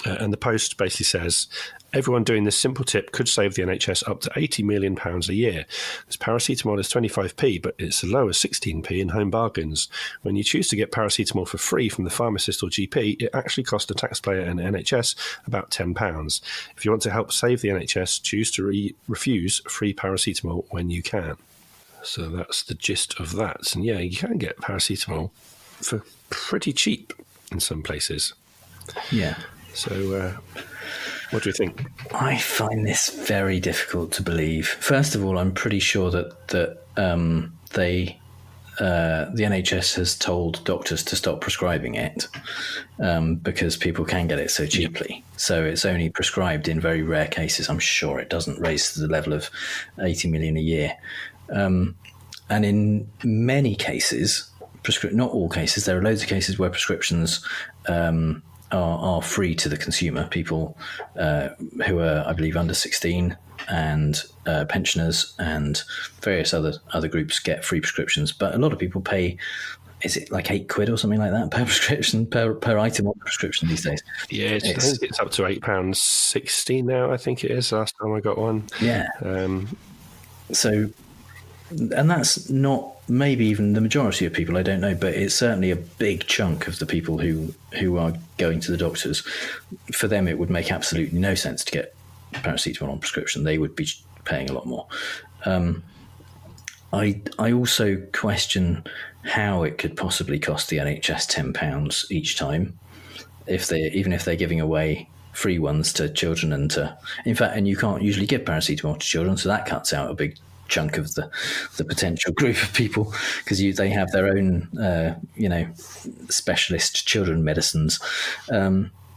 Speaker 3: And the Post basically says, everyone doing this simple tip could save the NHS up to £80 million a year. This paracetamol is 25p, but it's as low as 16p in home bargains. When you choose to get paracetamol for free from the pharmacist or GP, it actually costs the taxpayer and NHS about £10. If you want to help save the NHS, choose to refuse free paracetamol when you can. So that's the gist of that. And yeah, you can get paracetamol for pretty cheap in some places. Yeah.
Speaker 2: So, what do you think?
Speaker 3: I find this very difficult to believe. First of all, I'm pretty sure that the NHS has told doctors to stop prescribing it because people can get it so cheaply. Yep. So it's only prescribed in very rare cases. I'm sure it doesn't raise to the level of 80 million a year. And in many cases, not all cases, there are loads of cases where prescriptions are free to the consumer. People who are, I believe, under 16 and pensioners and various other groups get free prescriptions. But a lot of people pay, is it like £8 or something like that per prescription, per item on the prescription these days?
Speaker 2: Yeah, I think it's up to £8.60 now, I think it is, last time I got one.
Speaker 3: Yeah. And that's not maybe even the majority of people, I don't know, but it's certainly a big chunk of the people who are going to the doctors. For them, it would make absolutely no sense to get paracetamol on prescription. They would be paying a lot more. I also question how it could possibly cost the NHS £10 each time, even if they're giving away free ones to children and you can't usually give paracetamol to children, so that cuts out a big chunk of the potential group of people, because they have their own, specialist children medicines.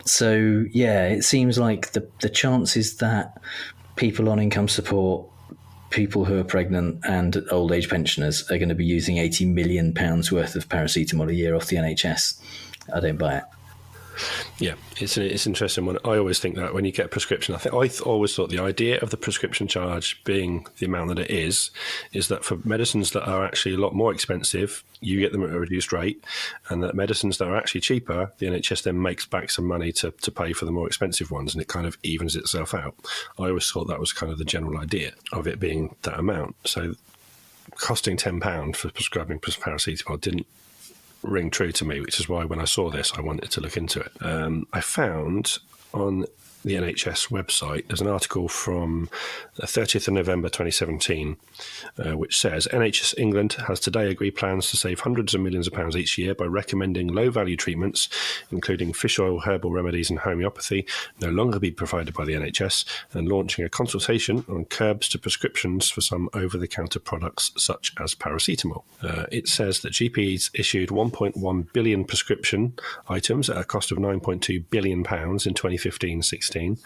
Speaker 3: So yeah, it seems like the chances that people on income support, people who are pregnant, and old age pensioners are going to be using £80 million worth of paracetamol a year off the NHS, I don't buy it.
Speaker 2: Yeah, it's an interesting one. I always think that when you get a prescription, I always thought the idea of the prescription charge being the amount that it is that for medicines that are actually a lot more expensive, you get them at a reduced rate, and that medicines that are actually cheaper, the NHS then makes back some money to pay for the more expensive ones, and it kind of evens itself out. I always thought that was kind of the general idea of it being that amount. So costing £10 for prescribing paracetamol didn't ring true to me, which is why when I saw this, I wanted to look into it. I found on the NHS website, there's an article from the 30th of November 2017, which says NHS England has today agreed plans to save hundreds of millions of pounds each year by recommending low-value treatments, including fish oil, herbal remedies and homeopathy, no longer be provided by the NHS, and launching a consultation on curbs to prescriptions for some over-the-counter products such as paracetamol. It says that GPs issued 1.1 billion prescription items at a cost of £9.2 billion in 2015-16. And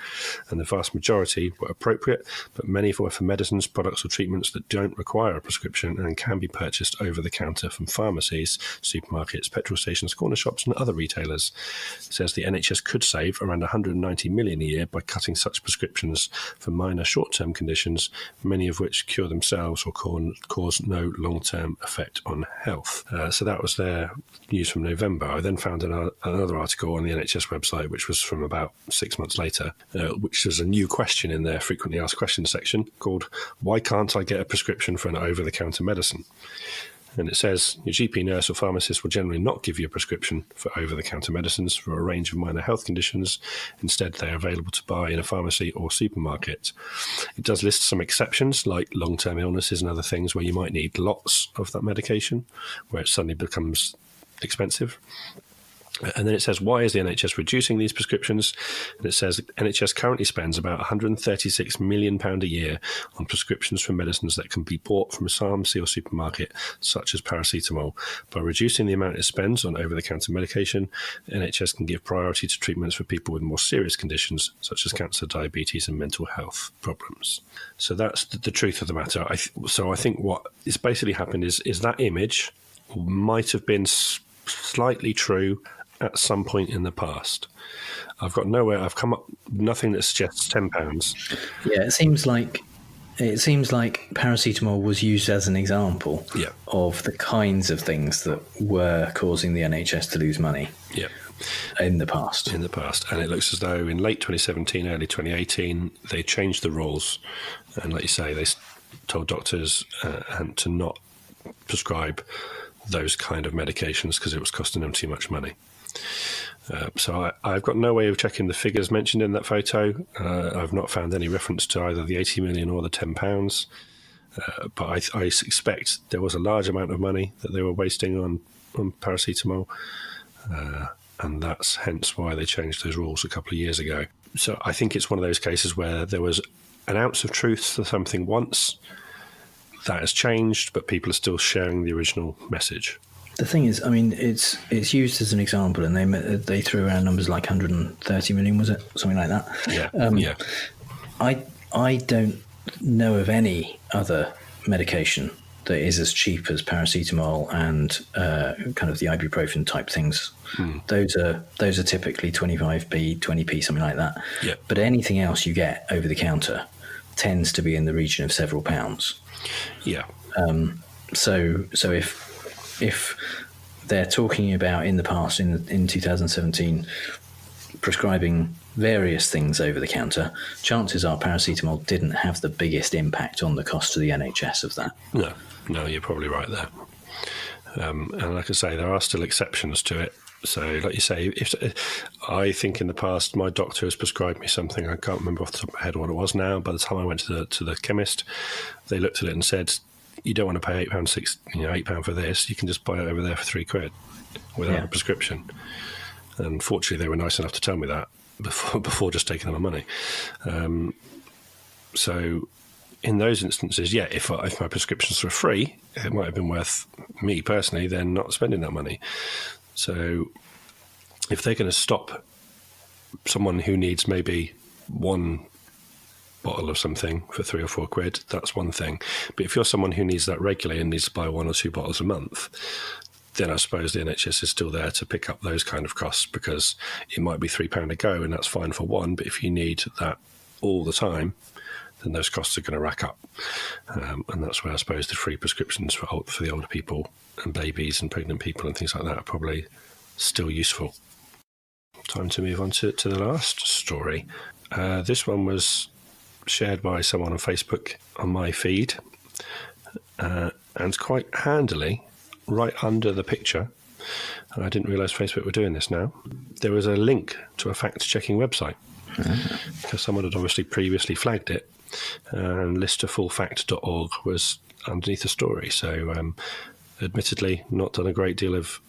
Speaker 2: the vast majority were appropriate, but many were for medicines, products or treatments that don't require a prescription and can be purchased over the counter from pharmacies, supermarkets, petrol stations, corner shops and other retailers. It says the NHS could save around 190 million a year by cutting such prescriptions for minor short-term conditions, many of which cure themselves or cause no long-term effect on health. So that was their news from November. I then found another article on the NHS website, which was from about 6 months later, which was a new question in their frequently asked questions section called, "Why can't I get a prescription for an over-the-counter medicine?" And it says, your GP nurse or pharmacist will generally not give you a prescription for over-the-counter medicines for a range of minor health conditions. Instead, they are available to buy in a pharmacy or supermarket. It does list some exceptions, like long-term illnesses and other things where you might need lots of that medication, where it suddenly becomes expensive. And then it says, why is the NHS reducing these prescriptions? And it says NHS currently spends about £136 million a year on prescriptions for medicines that can be bought from a pharmacy or supermarket, such as paracetamol. By reducing the amount it spends on over-the-counter medication, the NHS can give priority to treatments for people with more serious conditions, such as cancer, diabetes and mental health problems. So that's the truth of the matter. So I think what is basically happened is that image might have been slightly true at some point in the past. I've come up nothing that suggests £10.
Speaker 3: Yeah, it seems like paracetamol was used as an example of the kinds of things that were causing the NHS to lose money.
Speaker 2: Yeah.
Speaker 3: In the past.
Speaker 2: And it looks as though in late 2017, early 2018, they changed the rules. And like you say, they told doctors to not prescribe those kind of medications because it was costing them too much money. So I've got no way of checking the figures mentioned in that photo. I've not found any reference to either the 80 million or the £10. But I suspect there was a large amount of money that they were wasting on paracetamol. And that's hence why they changed those rules a couple of years ago. So I think it's one of those cases where there was an ounce of truth to something once. That has changed, but people are still sharing the original message.
Speaker 3: The thing is, I mean, it's used as an example, and they threw around numbers like 130 million, was it? Something like that.
Speaker 2: Yeah.
Speaker 3: I don't know of any other medication that is as cheap as paracetamol and kind of the ibuprofen type things. Those are typically 25p, 20p, something like that.
Speaker 2: Yeah.
Speaker 3: But anything else you get over the counter tends to be in the region of several pounds.
Speaker 2: Yeah.
Speaker 3: So if they're talking about in the past, in 2017, prescribing various things over the counter, chances are paracetamol didn't have the biggest impact on the cost to the NHS of that.
Speaker 2: No, you're probably right there. And like I say, there are still exceptions to it. So, like you say, I think in the past my doctor has prescribed me something, I can't remember off the top of my head what it was now. By the time I went to the chemist, they looked at it and said, "You don't want to pay £8 for this. You can just buy it over there for £3 without a prescription." And fortunately, they were nice enough to tell me that before just taking my money. So in those instances, yeah, if my prescriptions were free, it might have been worth me personally then not spending that money. So if they're going to stop someone who needs maybe one bottle of something for £3 or £4, that's one thing. But if you're someone who needs that regularly and needs to buy 1 or 2 bottles a month, then I suppose the NHS is still there to pick up those kind of costs, because it might be £3 a go and that's fine for one. But if you need that all the time, then those costs are going to rack up. And that's where I suppose the free prescriptions for the older people and babies and pregnant people and things like that are probably still useful. Time to move on to the last story. This one was shared by someone on Facebook on my feed, and quite handily, right under the picture, and I didn't realise Facebook were doing this now, there was a link to a fact-checking website, because someone had obviously previously flagged it, and listoffullfact.org was underneath the story. So admittedly not done a great deal of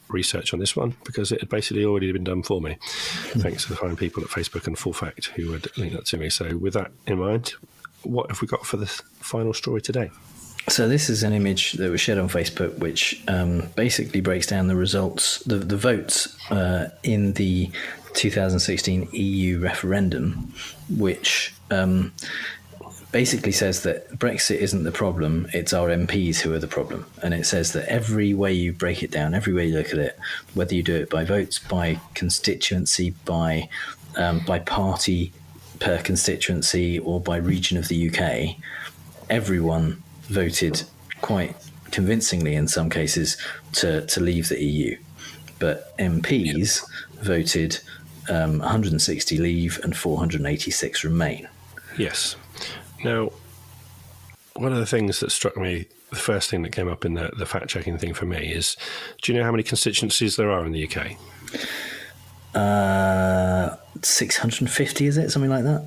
Speaker 2: research on this one, because it had basically already been done for me, thanks to the fine people at Facebook and Full Fact who would link that to me. So with that in mind, what have we got for the final story today?
Speaker 3: So this is an image that was shared on Facebook, which basically breaks down the results, the votes in the 2016 EU referendum, which basically says that Brexit isn't the problem, it's our MPs who are the problem. And it says that every way you break it down, every way you look at it, whether you do it by votes, by constituency, by party per constituency, or by region of the UK, everyone voted quite convincingly in some cases to leave the EU. But MPs voted 160 leave and 486 remain.
Speaker 2: Yes. Now, one of the things that struck me, the first thing that came up in the fact-checking thing for me is, do you know how many constituencies there are in the UK?
Speaker 3: 650, is it? Something like that?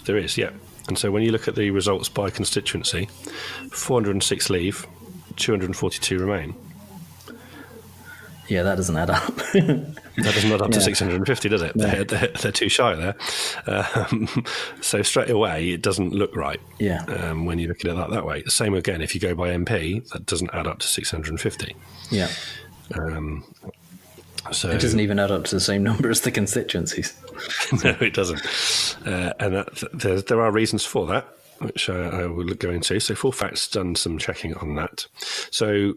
Speaker 2: There is, yeah. And so when you look at the results by constituency, 406 leave, 242 remain.
Speaker 3: Yeah, that doesn't add up.
Speaker 2: That doesn't add up to 650, does it? No. They're too shy there. So straight away, it doesn't look right.
Speaker 3: Yeah.
Speaker 2: When you look at it that way. The same again, if you go by MP, that doesn't add up to 650.
Speaker 3: Yeah.
Speaker 2: So
Speaker 3: it doesn't even add up to the same number as the constituencies.
Speaker 2: No, it doesn't. And there are reasons for that, which I will go into. So Full Fact's done some checking on that. So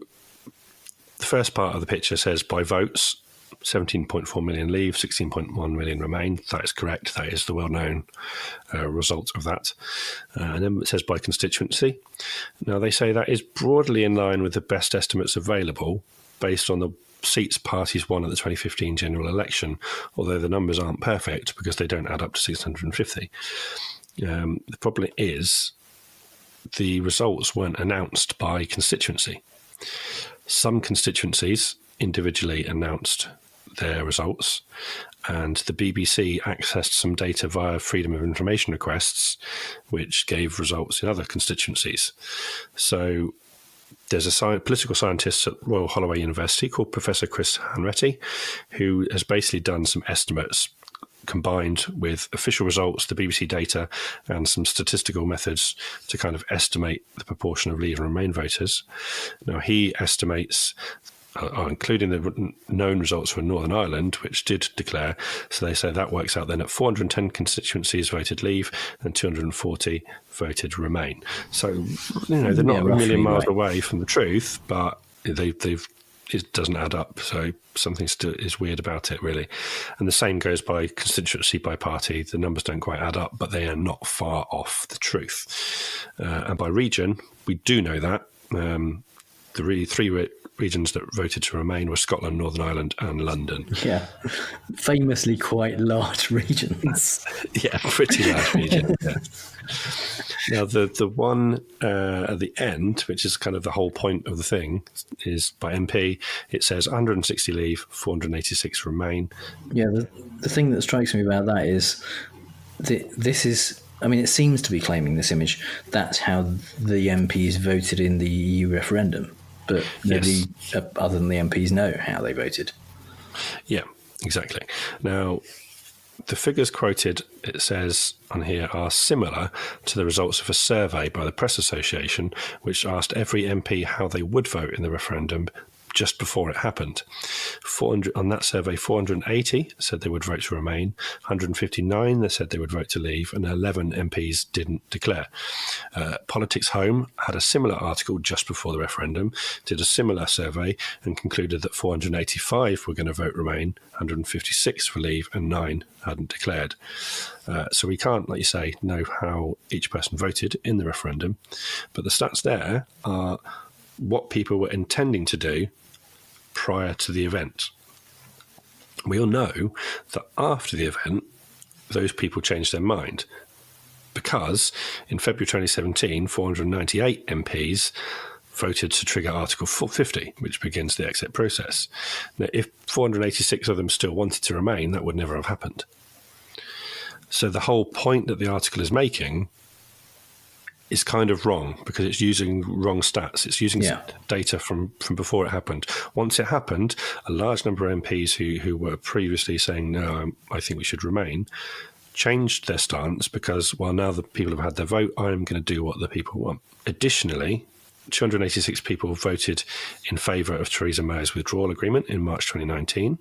Speaker 2: the first part of the picture says by votes, 17.4 million leave, 16.1 million remain. That is correct. That is the well-known result of that. And then it says by constituency. Now, they say that is broadly in line with the best estimates available based on the seats parties won at the 2015 general election, although the numbers aren't perfect because they don't add up to 650. The problem is the results weren't announced by constituency. Some constituencies individually announced their results, and the BBC accessed some data via Freedom of Information requests, which gave results in other constituencies. So there's a political scientist at Royal Holloway University called Professor Chris Hanratty, who has basically done some estimates combined with official results, the BBC data, and some statistical methods to kind of estimate the proportion of Leave and Remain voters. Now, he estimates, including the known results for Northern Ireland, which did declare, so they say that works out then at 410 constituencies voted Leave and 240 voted Remain. So, they're not a million miles away from the truth, but it doesn't add up. So something still is weird about it, really. And the same goes by constituency, by party. The numbers don't quite add up, but they are not far off the truth. And by region, we do know that. The three regions that voted to remain were Scotland, Northern Ireland and London.
Speaker 3: Yeah, famously quite large regions.
Speaker 2: Yeah, pretty large region. Yeah. Now, the one at the end, which is kind of the whole point of the thing, is by MP. It says 160 leave, 486 remain.
Speaker 3: Yeah, the thing that strikes me about that is this is, I mean, it seems to be claiming, this image, that's how the MPs voted in the EU referendum. But nobody other than the MPs know how they voted.
Speaker 2: Yeah, exactly. Now, the figures quoted, it says on here, are similar to the results of a survey by the Press Association, which asked every MP how they would vote in the referendum just before it happened. On that survey, 480 said they would vote to remain, 159 they said they would vote to leave, and 11 MPs didn't declare. Politics Home had a similar article just before the referendum, did a similar survey, and concluded that 485 were going to vote remain, 156 for leave, and 9 hadn't declared. So we can't, like you say, know how each person voted in the referendum, but the stats there are what people were intending to do prior to the event. We all know that after the event, those people changed their mind, because in February 2017, 498 MPs voted to trigger Article 450, which begins the exit process. Now, if 486 of them still wanted to remain, that would never have happened. So the whole point that the article is making is kind of wrong, because it's using wrong stats. It's using data from before it happened. Once it happened, a large number of MPs who were previously saying, no, I think we should remain, changed their stance because, well, now the people have had their vote, I'm going to do what the people want. Additionally, 286 people voted in favour of Theresa May's withdrawal agreement in March 2019.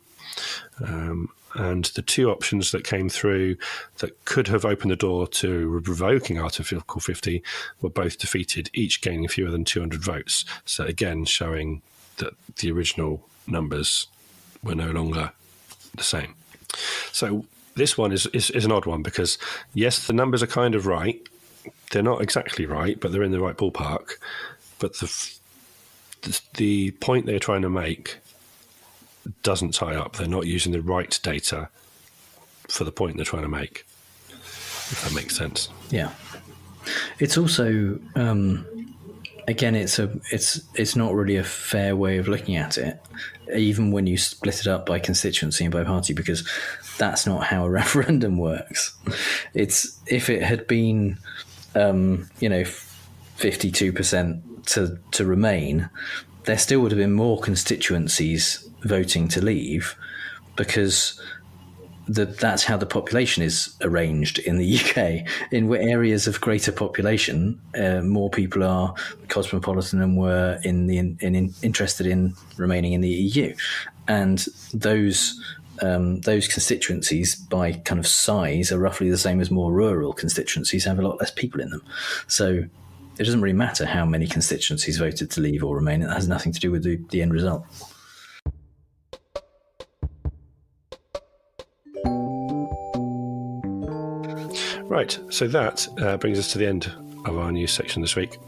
Speaker 2: And the two options that came through that could have opened the door to revoking Article 50 were both defeated, each gaining fewer than 200 votes. So again, showing that the original numbers were no longer the same. So this one is an odd one, because yes, the numbers are kind of right. They're not exactly right, but they're in the right ballpark. But the point they're trying to make doesn't tie up. They're not using the right data for the point they're trying to make, if that makes sense.
Speaker 3: Yeah. It's also, again, it's not really a fair way of looking at it, even when you split it up by constituency and by party, because that's not how a referendum works. It's, if it had been, 52% to remain, there still would have been more constituencies voting to leave, because that's how the population is arranged in the UK. In areas of greater population, more people are cosmopolitan and were interested in remaining in the EU, and those constituencies by kind of size are roughly the same as more rural constituencies, have a lot less people in them. So it doesn't really matter how many constituencies voted to leave or remain. It has nothing to do with the end result.
Speaker 2: Right, so that brings us to the end of our news section this week.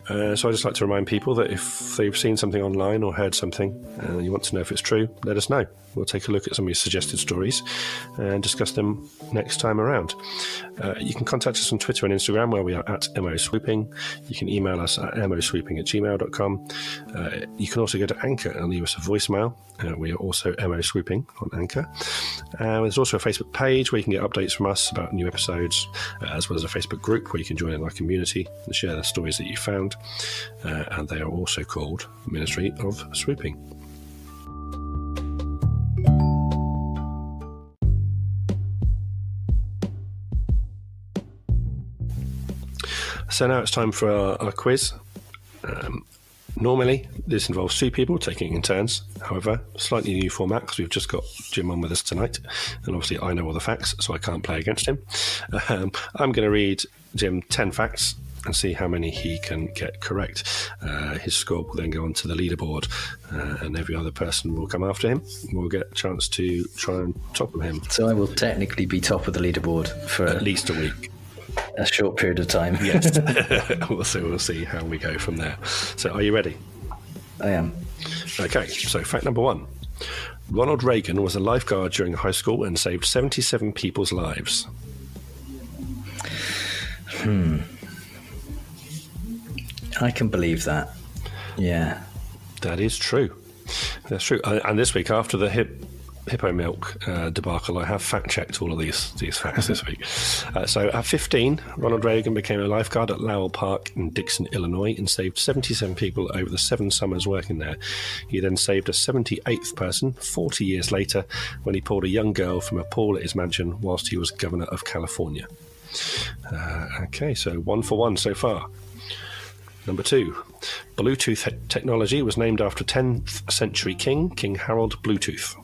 Speaker 2: So I'd just like to remind people that if they've seen something online or heard something and you want to know if it's true, let us know. We'll take a look at some of your suggested stories and discuss them next time around. You can contact us on Twitter and Instagram, where we are at MOSwooping. You can email us at moswooping@gmail.com. You can also go to Anchor and leave us a voicemail. We are also MOSwooping on Anchor. There's also a Facebook page where you can get updates from us about new episodes, as well as a Facebook group where you can join in our community and share the stories that you found. And they are also called Ministry of Swooping. So now it's time for our quiz. Normally, this involves two people taking it in turns. However, slightly new format, because we've just got Jim on with us tonight. And obviously, I know all the facts, so I can't play against him. I'm going to read Jim 10 facts and see how many he can get correct. His score will then go onto the leaderboard, and every other person will come after him. We'll get a chance to try and topple him.
Speaker 3: So I will technically be top of the leaderboard for
Speaker 2: at least a week.
Speaker 3: A short period of time.
Speaker 2: Yes. We'll see how we go from there. So are you ready?
Speaker 3: I am.
Speaker 2: Okay, so fact number 1. Ronald Reagan was a lifeguard during high school and saved 77 people's lives.
Speaker 3: I can believe that. Yeah.
Speaker 2: That is true. That's true. And this week, after the hippo milk debacle, I have fact-checked all of these facts this week. So at 15, Ronald Reagan became a lifeguard at Lowell Park in Dixon, Illinois, and saved 77 people over the 7 summers working there. He then saved a 78th person 40 years later when he pulled a young girl from a pool at his mansion whilst he was governor of California. Okay, so 1 for 1 so far. Number 2, Bluetooth technology was named after 10th century King Harold Bluetooth.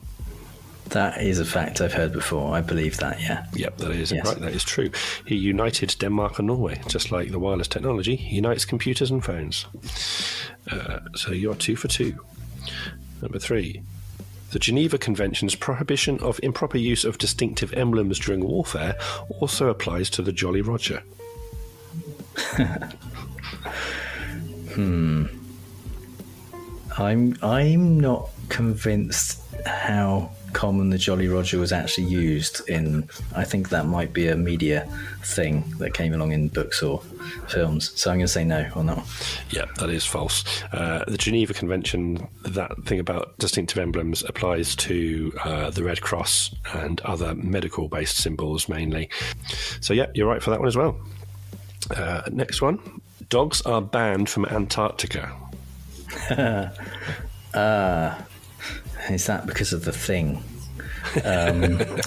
Speaker 3: That is a fact I've heard before. I believe that, yeah.
Speaker 2: Yep, that is
Speaker 3: Yes.
Speaker 2: right. That is true. He united Denmark and Norway, just like the wireless technology unites computers and phones. So you're 2 for 2. Number 3, the Geneva Convention's prohibition of improper use of distinctive emblems during warfare also applies to the Jolly Roger.
Speaker 3: I'm not convinced how common the Jolly Roger was actually used in. I think that might be a media thing that came along in books or films. So I'm going to say no on that one.
Speaker 2: Yeah, that is false. The Geneva Convention, that thing about distinctive emblems, applies to the Red Cross and other medical-based symbols mainly. So yeah, you're right for that one as well. Next one. Dogs are banned from Antarctica.
Speaker 3: Is that because of the thing? That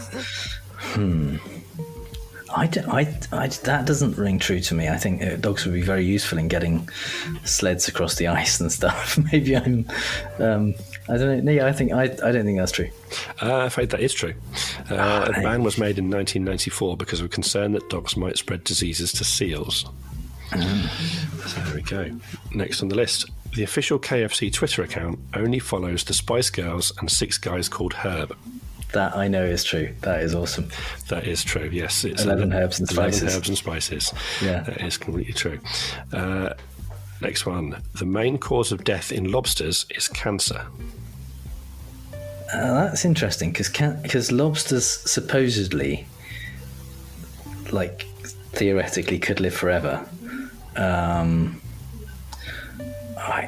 Speaker 3: doesn't ring true to me. I think dogs would be very useful in getting sleds across the ice and stuff. Maybe I'm. I don't know. Yeah, I don't think that's true.
Speaker 2: In fact, that is true. The ban was made in 1994 because of concern that dogs might spread diseases to seals. So there we go. Next on the list, the official KFC Twitter account only follows the Spice Girls and 6 guys called Herb.
Speaker 3: That I know is true. That is awesome.
Speaker 2: That is true, yes. It's
Speaker 3: 11 herbs and spices.
Speaker 2: 11 herbs and spices.
Speaker 3: Yeah.
Speaker 2: That is completely true. Next one. The main cause of death in lobsters is cancer.
Speaker 3: That's interesting because lobsters supposedly, like, theoretically could live forever.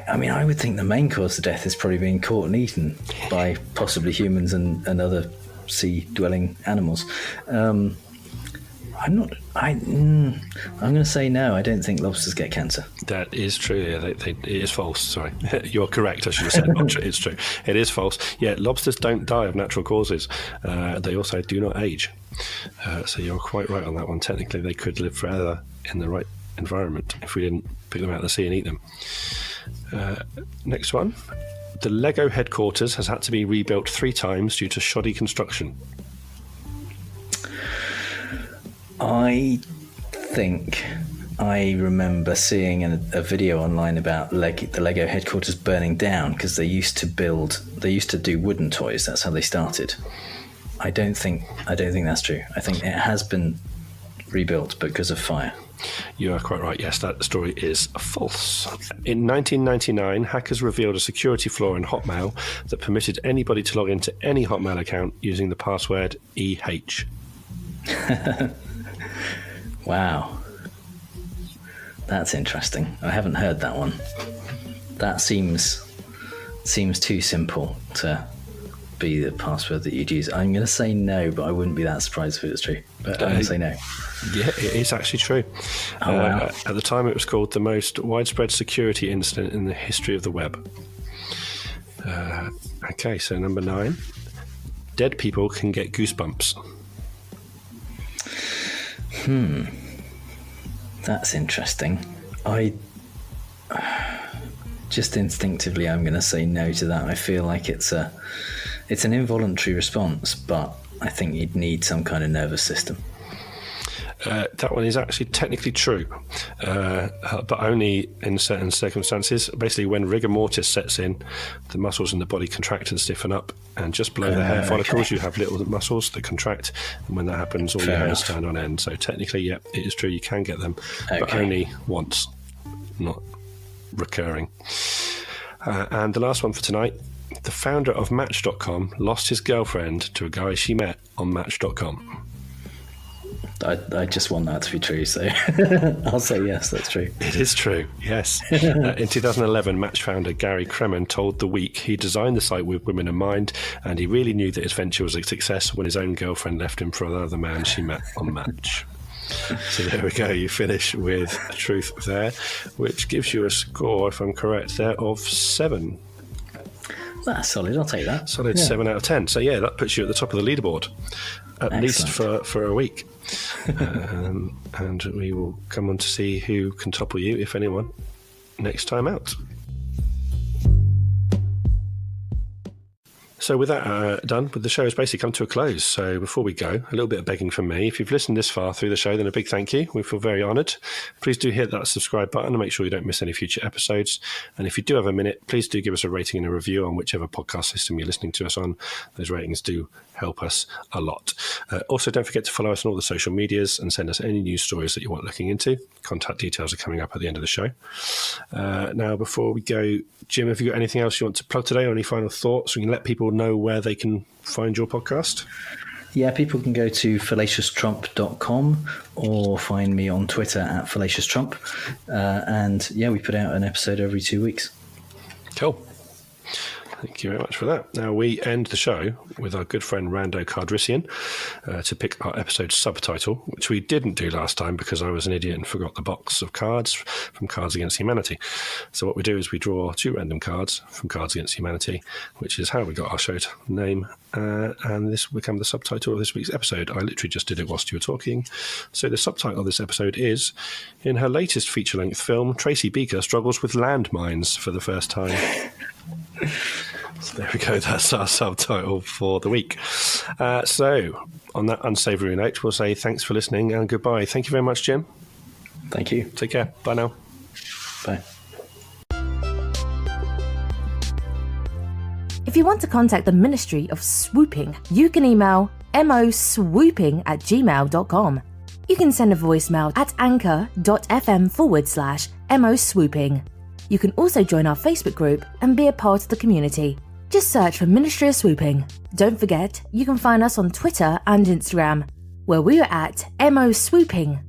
Speaker 3: I mean, I would think the main cause of death is probably being caught and eaten by possibly humans and other sea-dwelling animals. I'm going to say no. I don't think lobsters get cancer.
Speaker 2: That is true. Yeah, it is false. Sorry, you're correct. I should have said not true. It's true. It is false. Yeah, lobsters don't die of natural causes. They also do not age. So you're quite right on that one. Technically, they could live forever in the right environment if we didn't pick them out of the sea and eat them. Next one. The Lego headquarters has had to be rebuilt 3 times due to shoddy construction.
Speaker 3: I think I remember seeing a video online about the Lego headquarters burning down because they used to do wooden toys. That's how they started. I don't think that's true. I think it has been rebuilt because of fire.
Speaker 2: You are quite right. Yes, that story is false. In 1999, hackers revealed a security flaw in Hotmail that permitted anybody to log into any Hotmail account using the password EH.
Speaker 3: Wow. That's interesting. I haven't heard that one. That seems too simple to be the password that you'd use. I'm going to say no, but I wouldn't be that surprised if it was true. But I'm going to say no.
Speaker 2: Yeah, it is actually true.
Speaker 3: Oh, wow.
Speaker 2: At the time, it was called the most widespread security incident in the history of the web. Okay, so number 9. Dead people can get goosebumps.
Speaker 3: That's interesting. Just instinctively, I'm going to say no to that. I feel like it's an involuntary response, but I think you'd need some kind of nervous system.
Speaker 2: That one is actually technically true, but only in certain circumstances. Basically, when rigor mortis sets in, the muscles in the body contract and stiffen up, and just below the hair follicles, you have little muscles that contract, and when that happens, all your hairs stand on end. So technically, yeah, it is true, you can get them, but only once, not recurring. And the last one for tonight, the founder of Match.com lost his girlfriend to a guy she met on Match.com.
Speaker 3: I just want that to be true, so I'll say yes, that's true.
Speaker 2: It is true, yes. In 2011, Match founder Gary Kremen told The Week he designed the site with women in mind, and he really knew that his venture was a success when his own girlfriend left him for another man she met on Match. So there we go, you finish with truth there, which gives you a score, if I'm correct, there of 7.
Speaker 3: That's solid, I'll take that.
Speaker 2: Solid 7 out of 10. So yeah, that puts you at the top of the leaderboard, at least for a week. And we will come on to see who can topple you, if anyone, next time out. So with that done, the show has basically come to a close. So before we go, a little bit of begging from me. If you've listened this far through the show, then a big thank you. We feel very honoured. Please do hit that subscribe button and make sure you don't miss any future episodes. And if you do have a minute, please do give us a rating and a review on whichever podcast system you're listening to us on. Those ratings do help us a lot. Also, don't forget to follow us on all the social medias and send us any news stories that you want looking into. Contact details are coming up at the end of the show. Now, before we go, Jim, have you got anything else you want to plug today or any final thoughts? We can let people know where they can find your podcast.
Speaker 3: Yeah, people can go to fallacioustrump.com or find me on Twitter at fallacioustrump. And yeah, we put out an episode every 2 weeks.
Speaker 2: Cool. Thank you very much for that. Now, we end the show with our good friend Rando Cardrissian to pick our episode subtitle, which we didn't do last time because I was an idiot and forgot the box of cards from Cards Against Humanity. So what we do is we draw 2 random cards from Cards Against Humanity, which is how we got our show name, and this will become the subtitle of this week's episode. I literally just did it whilst you were talking. So the subtitle of this episode is, in her latest feature-length film, Tracy Beaker struggles with landmines for the first time. So there we go, that's our subtitle for the week. So on that unsavoury note, we'll say thanks for listening and goodbye. Thank you very much, Jim.
Speaker 3: Thank you.
Speaker 2: Take care. Bye now.
Speaker 3: Bye.
Speaker 1: If you want to contact the Ministry of Swooping, you can email moswooping@gmail.com. You can send a voicemail at anchor.fm/moswooping. You can also join our Facebook group and be a part of the community. Just search for Ministry of Swooping. Don't forget, you can find us on Twitter and Instagram, where we are at moswooping.